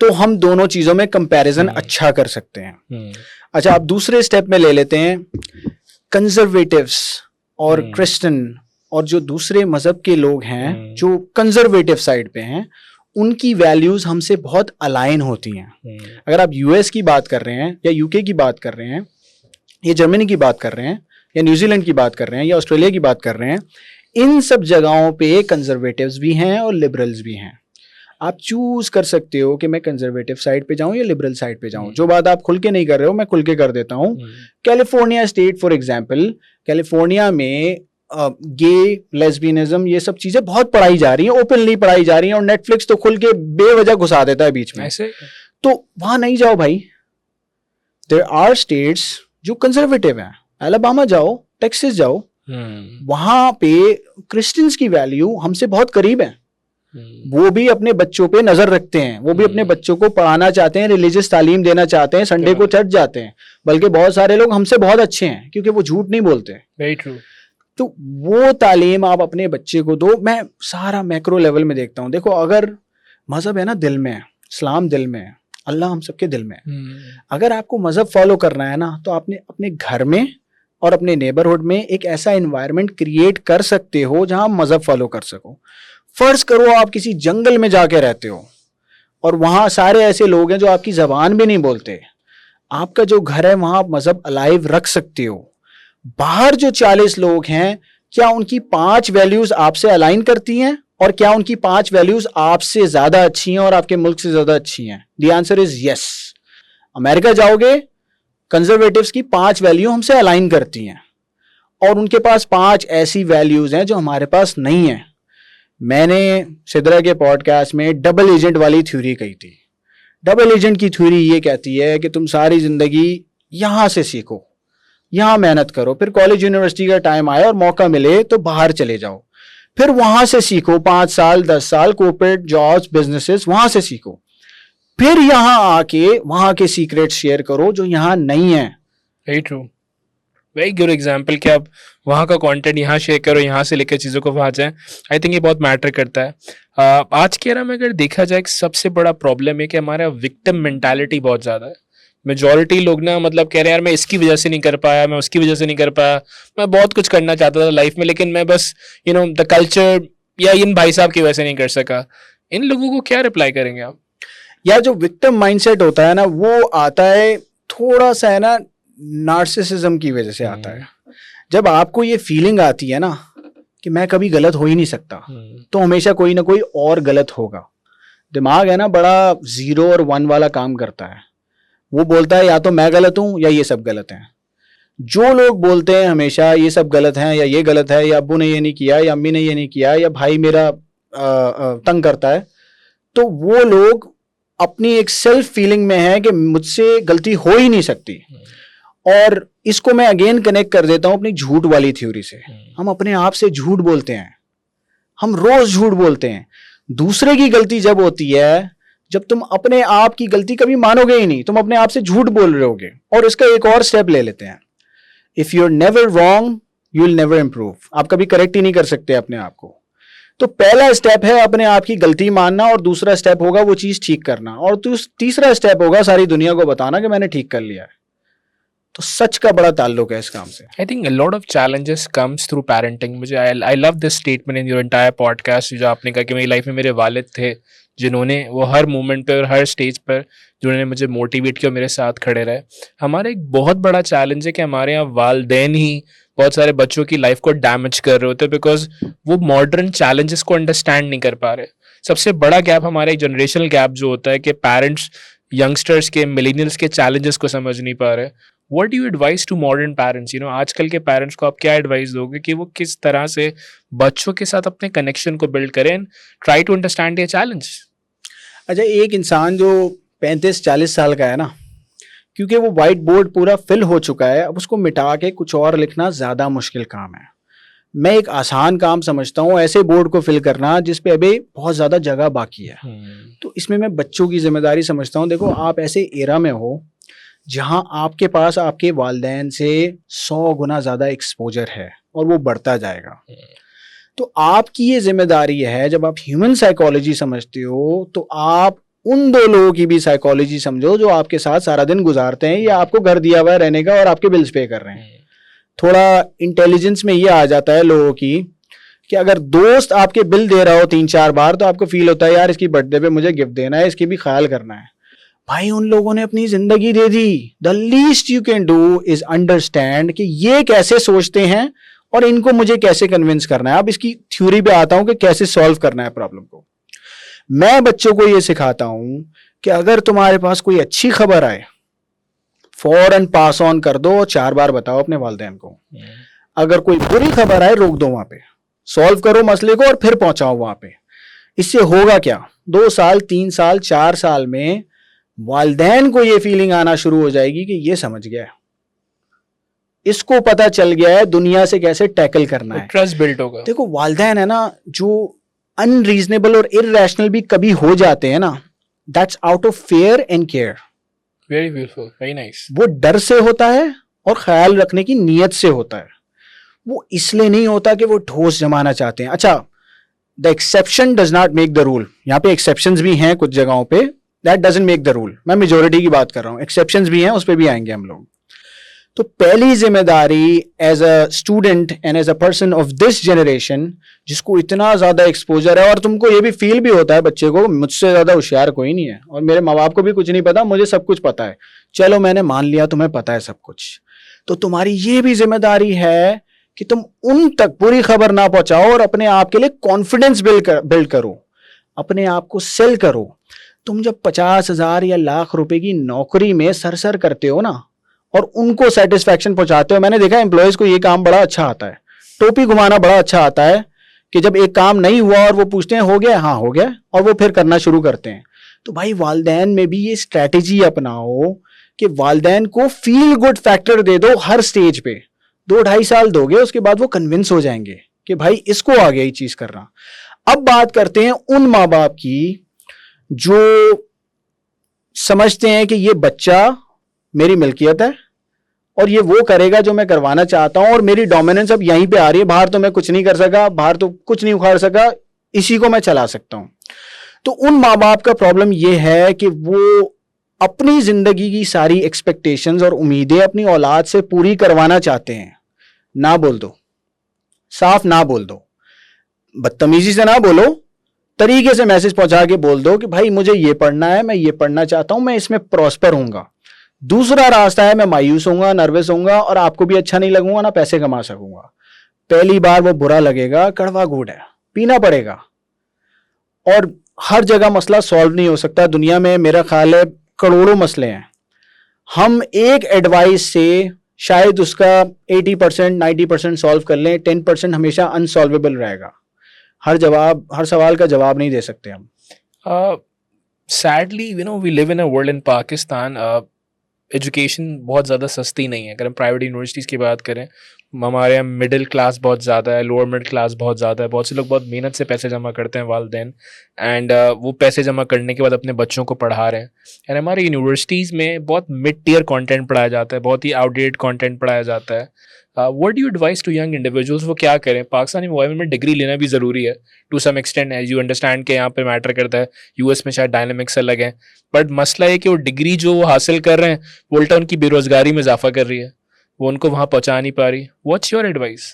तो हम दोनों चीजों में कंपैरिजन अच्छा कर सकते हैं। अच्छा, अब दूसरे स्टेप में ले लेते हैं कंजर्वेटिव्स और क्रिश्चियन और जो दूसरे मजहब के लोग हैं जो कंजर्वेटिव साइड पे हैं, उनकी वैल्यूज हमसे बहुत अलाइन होती हैं। अगर आप यूएस की बात कर रहे हैं या यूके की बात कर रहे हैं या जर्मनी की बात कर रहे हैं या न्यूजीलैंड की बात कर रहे हैं या ऑस्ट्रेलिया की बात कर रहे हैं, इन सब जगहों पे कंजर्वेटिव्स भी हैं और लिबरल्स भी हैं। आप चूज कर सकते हो कि मैं कंजर्वेटिव साइड पे जाऊं या लिबरल साइड पे जाऊं। जो बात आप खुल के नहीं कर रहे हो, मैं खुल के कर देता हूं। California state for example, California में गे, लेस्बियनिज्म, ये सब चीजें बहुत पढ़ाई जा रही हैं, ओपनली पढ़ाई जा रही हैं, और नेटफ्लिक्स तो खुल के बेवजह घुसा देता है बीच में। तो वहां नहीं जाओ भाई। देयर आर स्टेट्स जो कंजर्वेटिव हैं। अलाबामा जाओ, टेक्सास जाओ, वहां पे क्रिश्चियंस की वैल्यू हमसे बहुत करीब है। वो भी अपने बच्चों पे नजर रखते हैं, वो भी अपने बच्चों को पढ़ाना चाहते हैं, रिलीजियस तालीम देना चाहते हैं, संडे को चर्च जाते हैं। बल्कि बहुत सारे लोग हमसे बहुत अच्छे हैं क्योंकि वो झूठ नहीं बोलते। Very true. तो वो तालीम आप अपने बच्चे को दो। मैं सारा मैक्रो लेवल में देखता हूँ। देखो, अगर मजहब है ना दिल में, इस्लाम दिल में है, अल्लाह हम सबके दिल में है। अगर आपको मजहब फॉलो करना है ना, तो आपने अपने घर में और अपने नेबरहुड में एक ऐसा एनवायरनमेंट क्रिएट कर सकते हो जहां मजहब फॉलो कर सको। फर्ज करो आप किसी जंगल में जाके रहते हो और वहां सारे ऐसे लोग हैं जो आपकी जबान भी नहीं बोलते। आपका जो घर है वहां आप मजहब अलाइव रख सकते हो। बाहर जो 40 लोग हैं, क्या उनकी 5 वैल्यूज आपसे अलाइन करती हैं? और क्या उनकी 5 वैल्यूज आपसे ज्यादा अच्छी हैं और आपके मुल्क से ज्यादा अच्छी हैं? The answer is yes. America जाओगे, कंजर्वेटिव्स की 5 वैल्यू हमसे अलाइन करती हैं और उनके पास 5 ऐसी वैल्यूज हैं जो हमारे पास नहीं है। मैंने सिद्रा के पॉडकास्ट में डबल एजेंट वाली थ्योरी कही थी। डबल एजेंट की थ्योरी ये कहती है कि तुम सारी जिंदगी यहां से सीखो, यहां मेहनत करो, फिर कॉलेज यूनिवर्सिटी का टाइम आए और मौका मिले तो बाहर चले जाओ, फिर वहां से सीखो 5 साल 10 साल कॉर्पोरेट जॉब्स बिजनेसेस, वहां से सीखो, फिर यहां आके वहां के सीक्रेट शेयर करो जो यहां नहीं है। Very true, very good example कि आप वहाँ का कंटेंट यहाँ शेयर करो, यहाँ से लेकर चीज़ों को वहाँ जाए। आई थिंक ये बहुत मैटर करता है। आज के एरा में अगर देखा जाए, सबसे बड़ा प्रॉब्लम है कि हमारा विक्टिम मेंटालिटी बहुत ज़्यादा है। मेजॉरिटी लोग ना मतलब कह रहे हैं यार मैं इसकी वजह से नहीं कर पाया, मैं उसकी वजह से नहीं कर पाया, मैं बहुत कुछ करना चाहता था लाइफ में लेकिन मैं बस द कल्चर या इन भाई साहब की वजह से नहीं कर सका। इन लोगों को क्या रिप्लाई करेंगे आप? या जो विक्टिम माइंडसेट होता है ना, वो आता है थोड़ा सा है ना नार्सिसिज्म की वजह से आता है। जब आपको ये फीलिंग आती है ना कि मैं कभी गलत हो ही नहीं सकता, तो हमेशा कोई ना कोई और गलत होगा। दिमाग है ना बड़ा 0 और 1 वाला काम करता है। वो बोलता है या तो मैं गलत हूं या ये सब गलत हैं। जो लोग बोलते हैं हमेशा ये सब गलत हैं या ये गलत है या अब्बू ने ये नहीं किया या अम्मी ने ये नहीं किया या भाई मेरा तंग करता है, तो वो लोग अपनी एक सेल्फ फीलिंग में है कि मुझसे गलती हो ही नहीं सकती। और इसको मैं अगेन कनेक्ट कर देता हूं अपनी झूठ वाली थ्योरी से। हम अपने आप से झूठ बोलते हैं, हम रोज झूठ बोलते हैं। दूसरे की गलती जब होती है, जब तुम अपने आप की गलती कभी मानोगे ही नहीं, तुम अपने आप से झूठ बोल रहे होगे। और इसका एक और स्टेप ले लेते हैं, if you are never wrong you will never improve. आप कभी करेक्ट ही नहीं कर सकते अपने आप को। तो पहला स्टेप है अपने आप की गलती मानना, और दूसरा स्टेप होगा वो चीज ठीक करना, और तीसरा स्टेप होगा सारी दुनिया को बताना कि मैंने ठीक कर लिया है। तो सच का बड़ा ताल्लुक है इस काम से। I think a lot of challenges comes through parenting. मुझे I love this statement in your entire podcast, जो आपने कहा कि मेरी लाइफ में मेरे वालिद थे जिन्होंने वो हर मोमेंट पे और हर स्टेज पर जिन्होंने मुझे मोटिवेट किया, मेरे साथ खड़े रहे। हमारा एक बहुत बड़ा चैलेंज है कि हमारे यहाँ वालिदैन ही बहुत सारे बच्चों की लाइफ को डैमेज कर रहे होते हैं, बिकॉज वो मॉडर्न चैलेंजेस को अंडरस्टैंड नहीं कर पा रहे। सबसे बड़ा गैप हमारा एक जनरेशनल गैप जो होता है कि पेरेंट्स यंगस्टर्स के, मिलेनियल्स के चैलेंजेस को समझ नहीं पा रहे। What do you advise to modern parents? आजकल के पेरेंट्स को आप क्या एडवाइस दोगे कि वो किस तरह से बच्चों के साथ अपने कनेक्शन को बिल्ड करें, ट्राई टू अंडरस्टैंड ये चैलेंज? अच्छा, एक इंसान जो 35-40 साल का है ना, क्योंकि वो वाइट बोर्ड पूरा फिल हो चुका है, अब उसको मिटा के कुछ और लिखना ज़्यादा मुश्किल काम है। मैं एक आसान काम समझता हूँ ऐसे बोर्ड को फिल करना जिस पे अभी बहुत ज़्यादा जगह बाकी है। तो इसमें मैं बच्चों की जिम्मेदारी समझता हूँ। देखो, आप ऐसे एरा में हो जहां आपके पास आपके वालिदैन से 100 गुना ज्यादा एक्सपोजर है और वो बढ़ता जाएगा। तो आपकी ये जिम्मेदारी है, जब आप ह्यूमन साइकोलॉजी समझते हो तो आप उन 2 लोगों की भी साइकोलॉजी समझो जो आपके साथ सारा दिन गुजारते हैं या आपको घर दिया हुआ है रहने का और आपके बिल्स पे कर रहे हैं। थोड़ा इंटेलिजेंस में ये आ जाता है लोगों की कि अगर दोस्त आपके बिल दे रहा हो 3-4 बार तो आपको फील होता है यार इसकी बर्थडे पे मुझे गिफ्ट देना है, इसकी भी ख्याल करना है। भाई, उन लोगों ने अपनी जिंदगी दे दी। The least you can do is understand कि ये कैसे सोचते हैं और इनको मुझे कैसे कन्विंस करना है। अब इसकी थ्योरी पे आता हूं कि कैसे सॉल्व करना है प्रॉब्लम को। मैं बच्चों को ये सिखाता हूं कि अगर तुम्हारे पास कोई अच्छी खबर आए, फौरन पास ऑन कर दो और 4 बार बताओ अपने वालिदैन को। अगर कोई बुरी खबर आए, रोक दो, वहां पे सॉल्व करो मसले को और फिर पहुंचाओ वहां पे। इससे होगा क्या, 2 साल 3 साल 4 साल में वालिदैन को ये फीलिंग आना शुरू हो जाएगी कि ये समझ गया है, इसको पता चल गया है दुनिया से कैसे टैकल करना है। ट्रस्ट बिल्ड होगा। देखो, वालिदैन है ना जो अनरीजनेबल और इररेशनल भी कभी हो जाते हैं ना, that's out of fair and care. Very beautiful, very nice. वो डर से होता है और ख्याल रखने की नीयत से होता है। वो इसलिए नहीं होता कि वो ठोस जमाना चाहते हैं। अच्छा, the exception does not make the rule. यहाँ पे एक्सेप्शंस भी हैं कुछ जगहों पे, that doesn't make the rule. मैं मेजोरिटी की बात कर रहा हूँ, एक्सेप्शंस भी हैं, उस पर भी आएंगे हम लोग। तो पहली जिम्मेदारी as a student and as a person of this generation जिसको इतना ज्यादा एक्सपोजर है, और तुमको ये भी फील भी होता है बच्चे को मुझसे ज्यादा होशियार कोई नहीं है और मेरे माँ बाप को भी कुछ नहीं पता, मुझे सब कुछ पता है। चलो मैंने मान लिया तुम्हें पता है सब कुछ, तो तुम्हारी ये भी जिम्मेदारी है कि तुम उन तक पूरी खबर ना पहुंचाओ और अपने आप के लिए कॉन्फिडेंस बिल्ड करो, अपने आप को सेल करो। तुम जब 50,000 या लाख रुपए की नौकरी में सरसर करते हो ना और उनको सेटिस्फैक्शन पहुंचाते हो, मैंने देखा एम्प्लॉयज को ये काम बड़ा अच्छा आता है, टोपी घुमाना बड़ा अच्छा आता है कि जब एक काम नहीं हुआ और वो पूछते हैं हो गया, हाँ हो गया, और वो फिर करना शुरू करते हैं। तो भाई वालदैन में भी ये स्ट्रैटेजी अपनाओ कि वालदैन को फील गुड फैक्टर दे दो हर स्टेज पे। 2-2.5 साल दोगे, उसके बाद वो कन्विंस हो जाएंगे कि भाई इसको आ गया ये चीज करना। अब बात करते हैं उन माँ बाप की जो समझते हैं कि ये बच्चा मेरी मिल्कियत है और ये वो करेगा जो मैं करवाना चाहता हूं और मेरी डोमिनेंस अब यहीं पे आ रही है, बाहर तो मैं कुछ नहीं कर सका, बाहर तो कुछ नहीं उखाड़ सका, इसी को मैं चला सकता हूं। तो उन माँ बाप का प्रॉब्लम ये है कि वो अपनी जिंदगी की सारी एक्सपेक्टेशंस और उम्मीदें अपनी औलाद से पूरी करवाना चाहते हैं। ना बोल दो, साफ ना बोल दो, बदतमीजी से ना बोलो, तरीके से मैसेज पहुंचा के बोल दो कि भाई मुझे ये पढ़ना है, मैं ये पढ़ना चाहता हूं, मैं इसमें प्रॉस्पर होऊंगा। दूसरा रास्ता है मैं मायूस होऊंगा, नर्वस होऊंगा और आपको भी अच्छा नहीं लगूंगा, ना पैसे कमा सकूंगा। पहली बार वो बुरा लगेगा, कड़वा गुड़ है, पीना पड़ेगा। और हर जगह मसला सॉल्व नहीं हो सकता दुनिया में, मेरा ख्याल है करोड़ों मसले हैं। हम एक एडवाइस से शायद उसका 80% 90% सॉल्व कर लें, 10% हमेशा अनसॉल्वेबल रहेगा। हर सवाल का जवाब नहीं दे सकते हम। Sadly you know we live in a world in Pakistan, education बहुत ज़्यादा सस्ती नहीं है। अगर हम प्राइवेट यूनिवर्सिटीज़ की बात करें, हमारे यहाँ मिडिल क्लास बहुत ज़्यादा है, लोअर मिडिल क्लास बहुत ज़्यादा है। बहुत से लोग बहुत मेहनत से पैसे जमा करते हैं वालदैन, एंड वो पैसे जमा करने के बाद अपने बच्चों को पढ़ा रहे हैं। एंड हमारे यूनिवर्सिटीज़ में बहुत मिड टियर कंटेंट पढ़ाया जाता है, बहुत ही आउटडेटेड कंटेंट पढ़ाया जाता है। What do you advise to young individuals, वो क्या करें? पाकिस्तानी एनवायरनमेंट में डिग्री लेना भी ज़रूरी है to some extent, as you understand के यहाँ पे मैटर करता है। यूएस में शायद डायनामिक्स अलग है, बट मसला है कि वो डिग्री जो वो हासिल कर रहे हैं वो उल्टा उनकी बेरोजगारी में इजाफा कर रही है, वो उनको वहाँ पहुँचा नहीं पा रही। What's your advice?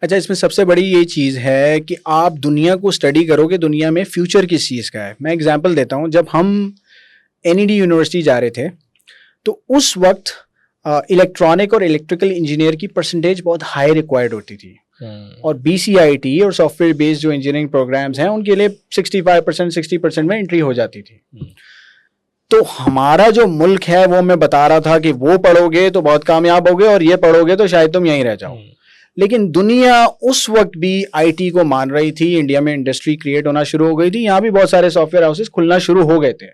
अच्छा, इसमें सबसे बड़ी ये चीज़ है कि आप दुनिया को स्टडी करो कि दुनिया में फ्यूचर किस चीज़ का है। मैं एग्जांपल देता हूँ, जब हम एनईडी यूनिवर्सिटी जा रहे थे तो उस वक्त इलेक्ट्रॉनिक और इलेक्ट्रिकल इंजीनियर की परसेंटेज बहुत हाई रिक्वायर्ड होती थी। और BCIT और सॉफ्टवेयर बेस्ड जो इंजीनियरिंग प्रोग्राम्स हैं उनके लिए 65% 60% में एंट्री हो जाती थी। तो हमारा जो मुल्क है वो मैं बता रहा था कि वो पढ़ोगे तो बहुत कामयाब होगे और ये पढ़ोगे तो शायद तुम यहीं रह जाओ। लेकिन दुनिया उस वक्त भी IT को मान रही थी, इंडिया में इंडस्ट्री क्रिएट होना शुरू हो गई थी, यहाँ भी बहुत सारे सॉफ्टवेयर हाउसेस खुलना शुरू हो गए थे।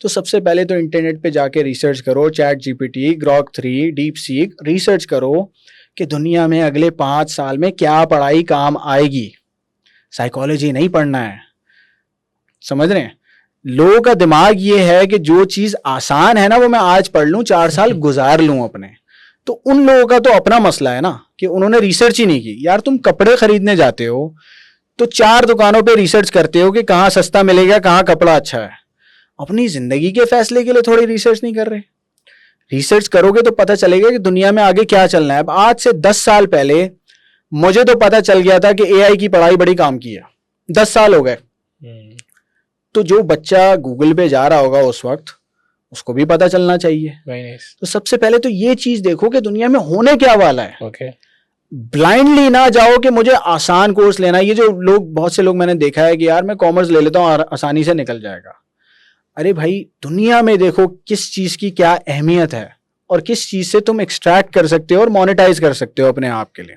तो सबसे पहले तो इंटरनेट पे जाके रिसर्च करो, ChatGPT, Grok 3, DeepSeek, रिसर्च करो कि दुनिया में अगले 5 साल में क्या पढ़ाई काम आएगी। साइकोलॉजी नहीं पढ़ना है, समझ रहे हैं? लोगों का दिमाग ये है कि जो चीज़ आसान है ना वो मैं आज पढ़ लूँ, 4 साल गुजार लूँ अपने। तो उन लोगों का तो अपना मसला है ना कि उन्होंने रिसर्च ही नहीं की। यार तुम कपड़े खरीदने जाते हो तो 4 दुकानों पे रिसर्च करते हो कि कहाँ सस्ता मिलेगा, कहाँ कपड़ा अच्छा है। अपनी जिंदगी के फैसले के लिए थोड़ी रिसर्च नहीं कर रहे। रिसर्च करोगे तो पता चलेगा कि दुनिया में आगे क्या चलना है। अब आज से 10 साल पहले मुझे तो पता चल गया था कि AI की पढ़ाई बड़ी काम की है। 10 साल हो गए। तो जो बच्चा गूगल पे जा रहा होगा उस वक्त, उसको भी पता चलना चाहिए। nice. तो सबसे पहले तो ये चीज देखो कि दुनिया में होने क्या वाला है। okay. ब्लाइंडली ना जाओ कि मुझे आसान कोर्स लेना है। ये जो लोग, बहुत से लोग मैंने देखा है कि यार मैं कॉमर्स ले लेता हूँ, आसानी से निकल जाएगा। अरे भाई, दुनिया में देखो किस चीज की क्या अहमियत है और किस चीज से तुम एक्सट्रैक्ट कर सकते हो और मोनेटाइज कर सकते हो अपने आप के लिए।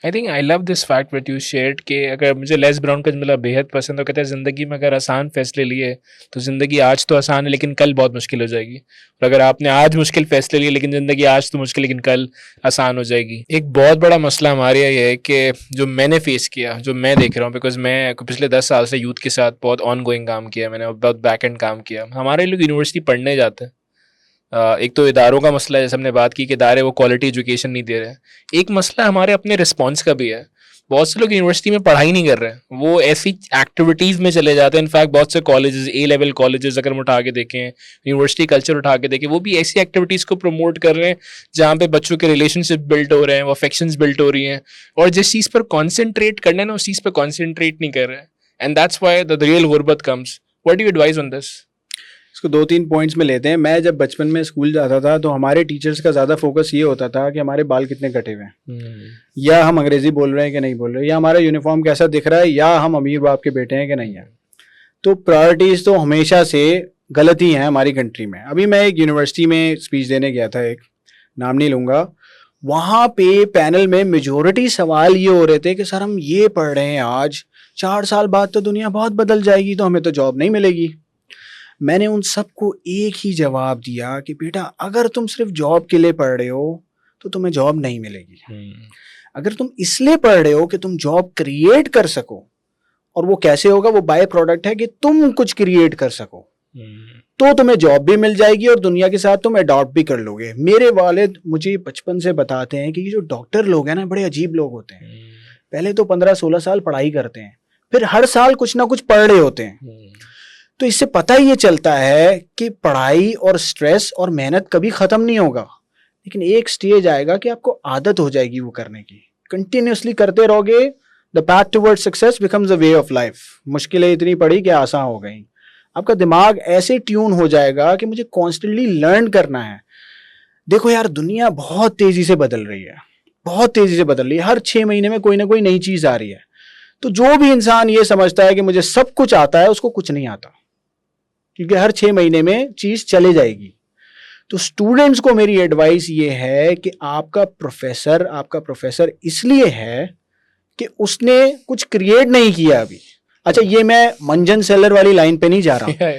I think I love this fact what you shared कि अगर मुझे लेस ब्राउन का जुमला बेहद पसंद है। कहते हैं ज़िंदगी में अगर आसान फैसले लिए तो ज़िंदगी आज तो आसान है लेकिन कल बहुत मुश्किल हो जाएगी, और अगर आपने आज मुश्किल फैसले लिए लेकिन ज़िंदगी आज तो मुश्किल लेकिन कल आसान हो जाएगी। एक बहुत बड़ा मसला हमारे यहाँ ये है कि जो मैंने फेस किया, जो मैं देख रहा हूँ, बिकॉज मैं पिछले 10 साल से यूथ के साथ बहुत ऑन गोइंग काम किया, मैंने बहुत बैक एंड काम किया। हमारे लोग यूनिवर्सिटी पढ़ने जाते हैं, एक तो इदारों का मसला है, जैसे हमने बात की कि इदारे वो क्वालिटी एजुकेशन नहीं दे रहे हैं। एक मसला हमारे अपने रिस्पॉन्स का भी है। बहुत से लोग यूनिवर्सिटी में पढ़ाई नहीं कर रहे हैं, वो ऐसी एक्टिविटीज़ में चले जाते हैं। इनफैक्ट बहुत से कॉलेजेस, A-लेवल कॉलेजेस अगर हम उठा के देखें, यूनिवर्सिटी कल्चर उठा के देखें, वो भी ऐसी एक्टिविटीज़ को प्रमोट कर रहे हैं जहाँ पे बच्चों के रिलेशनशिप बिल्ड हो रहे हैं, वो अफेक्शंस बिल्ड हो रही हैं, और जिस चीज़ पर कॉन्सेंट्रेट करना है ना उस चीज़ पर कॉन्सेंट्रेट नहीं कर रहे हैं। And that's why the real गुर्बत comes. What do you advise on this? इसको 2-3 पॉइंट्स में लेते हैं। मैं जब बचपन में स्कूल जाता था तो हमारे टीचर्स का ज़्यादा फोकस ये होता था कि हमारे बाल कितने कटे हुए हैं, या हम अंग्रेजी बोल रहे हैं कि नहीं बोल रहे, या हमारा यूनिफॉर्म कैसा दिख रहा है, या हम अमीर बाप के बेटे हैं कि नहीं है। तो प्रायोरिटीज़ तो हमेशा से गलत ही हैं हमारी कंट्री में। अभी मैं एक यूनिवर्सिटी में स्पीच देने गया था, एक नाम नहीं लूँगा, वहाँ पे पैनल में मेजोरिटी सवाल ये हो रहे थे कि सर हम ये पढ़ रहे हैं आज, 4 साल बाद तो दुनिया बहुत बदल जाएगी तो हमें तो जॉब नहीं मिलेगी। मैंने उन सबको एक ही जवाब दिया कि बेटा अगर तुम सिर्फ जॉब के लिए पढ़ रहे हो तो तुम्हें जॉब नहीं मिलेगी। अगर तुम इसलिए पढ़ रहे हो कि तुम जॉब क्रिएट कर सको, और वो कैसे होगा, वो बाय प्रोडक्ट है कि तुम कुछ क्रिएट कर सको, तो तुम्हें जॉब भी मिल जाएगी और दुनिया के साथ तुम अडॉप्ट भी कर लोगे। मेरे वालिद मुझे बचपन से बताते हैं कि ये जो डॉक्टर लोग हैं ना, बड़े अजीब लोग होते हैं। पहले तो 15-16 साल पढ़ाई करते हैं, फिर हर साल कुछ ना कुछ पढ़ रहे होते हैं। तो इससे पता ये चलता है कि पढ़ाई और स्ट्रेस और मेहनत कभी खत्म नहीं होगा, लेकिन एक स्टेज आएगा कि आपको आदत हो जाएगी वो करने की। कंटिन्यूसली करते रहोगे, the path toward success becomes a way of life. मुश्किलें इतनी पड़ी कि आसान हो गई। आपका दिमाग ऐसे ट्यून हो जाएगा कि मुझे कॉन्स्टेंटली लर्न करना है। देखो यार, दुनिया बहुत तेजी से बदल रही है, बहुत तेजी से बदल रही है। हर 6 महीने में कोई ना कोई नई चीज आ रही है। तो जो भी इंसान ये समझता है कि मुझे सब कुछ आता है, उसको कुछ नहीं आता, क्योंकि हर 6 महीने में चीज चले जाएगी। तो स्टूडेंट्स को मेरी एडवाइस ये है कि आपका प्रोफेसर इसलिए है कि उसने कुछ क्रिएट नहीं किया अभी। अच्छा, ये मैं मंजन सेलर वाली लाइन पे नहीं जा रहा।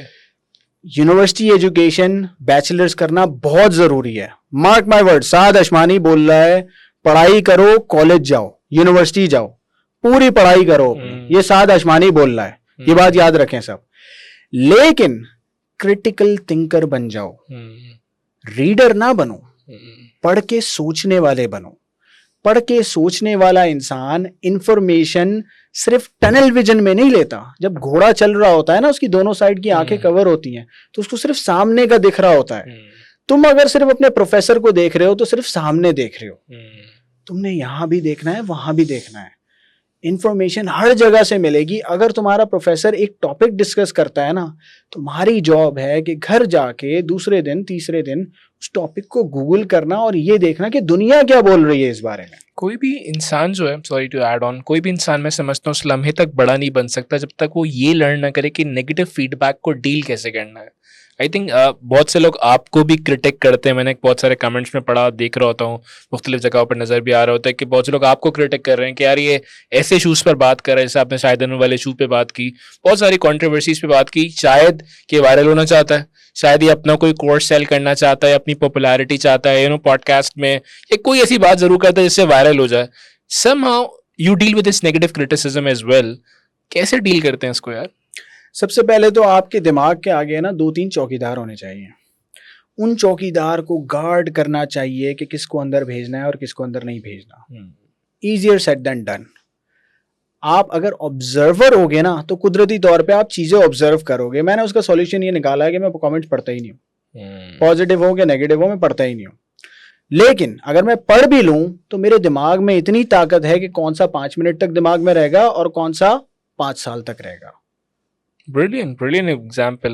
यूनिवर्सिटी एजुकेशन बैचलर्स करना बहुत जरूरी है। मार्क माय वर्ड, साद अशमानी बोल रहा है पढ़ाई करो, कॉलेज जाओ, यूनिवर्सिटी जाओ, पूरी पढ़ाई करो। ये साद अशमानी बोल रहा है, ये बात याद रखें सब। लेकिन क्रिटिकल थिंकर बन जाओ, रीडर ना बनो, पढ़ के सोचने वाले बनो। पढ़ के सोचने वाला इंसान इंफॉर्मेशन सिर्फ टनल विजन में नहीं लेता। जब घोड़ा चल रहा होता है ना, उसकी दोनों साइड की आंखें कवर होती हैं, तो उसको सिर्फ सामने का दिख रहा होता है। तुम अगर सिर्फ अपने प्रोफेसर को देख रहे हो तो सिर्फ सामने देख रहे हो। तुमने यहां भी देखना है, वहां भी देखना है। इंफॉर्मेशन हर जगह से मिलेगी। अगर तुम्हारा प्रोफेसर एक टॉपिक डिस्कस करता है ना, तुम्हारी जॉब है कि घर जाके दूसरे दिन तीसरे दिन उस टॉपिक को गूगल करना और ये देखना कि दुनिया क्या बोल रही है इस बारे में। कोई भी इंसान जो है, सॉरी टू ऐड ऑन, कोई भी इंसान मैं समझता हूँ उस लम्हे तक बड़ा नहीं बन सकता जब तक वो ये लर्न ना करे कि नेगेटिव फीडबैक को डील कैसे करना है। आई थिंक बहुत से लोग आपको भी क्रिटिक करते हैं। मैंने बहुत सारे कमेंट्स में पढ़ा, देख रहा होता हूँ, मुख्तलिफ जगहों पर नजर भी आ रहा होता है कि बहुत से लोग आपको क्रिटिक कर रहे हैं कि यार ये ऐसे शूज पर बात कर रहे हैं, जैसे आपने शायद वाले शू पे बात की, बहुत सारी कॉन्ट्रोवर्सीज पे बात की। शायद कि वायरल होना चाहता है, शायद ये अपना कोई कोर्स सेल करना चाहता है, अपनी पॉपुलैरिटी चाहता है, पॉडकास्ट में या कोई ऐसी बात जरूर करता है जिससे वायरल हो जाए। somehow you deal with this negative criticism as well. कैसे डील करते हैं इसको यार? सबसे पहले तो आपके दिमाग के आगे ना 2-3 चौकीदार होने चाहिए। उन चौकीदार को गार्ड करना चाहिए कि किसको अंदर भेजना है और किसको अंदर नहीं भेजना। Easier said than done. आप अगर ऑब्जर्वर होगे ना तो कुदरती तौर पे आप चीजें ऑब्जर्व करोगे। मैंने उसका सॉल्यूशन ये निकाला है कि मैं कमेंट्स पढ़ता ही नहीं हूँ, पॉजिटिव हो या नेगेटिव हो, मैं पढ़ता ही नहीं हूँ। लेकिन अगर मैं पढ़ भी लूं तो मेरे दिमाग में इतनी ताकत है कि कौन सा 5 मिनट तक दिमाग में रहेगा और कौन सा 5 साल तक रहेगा। Brilliant example.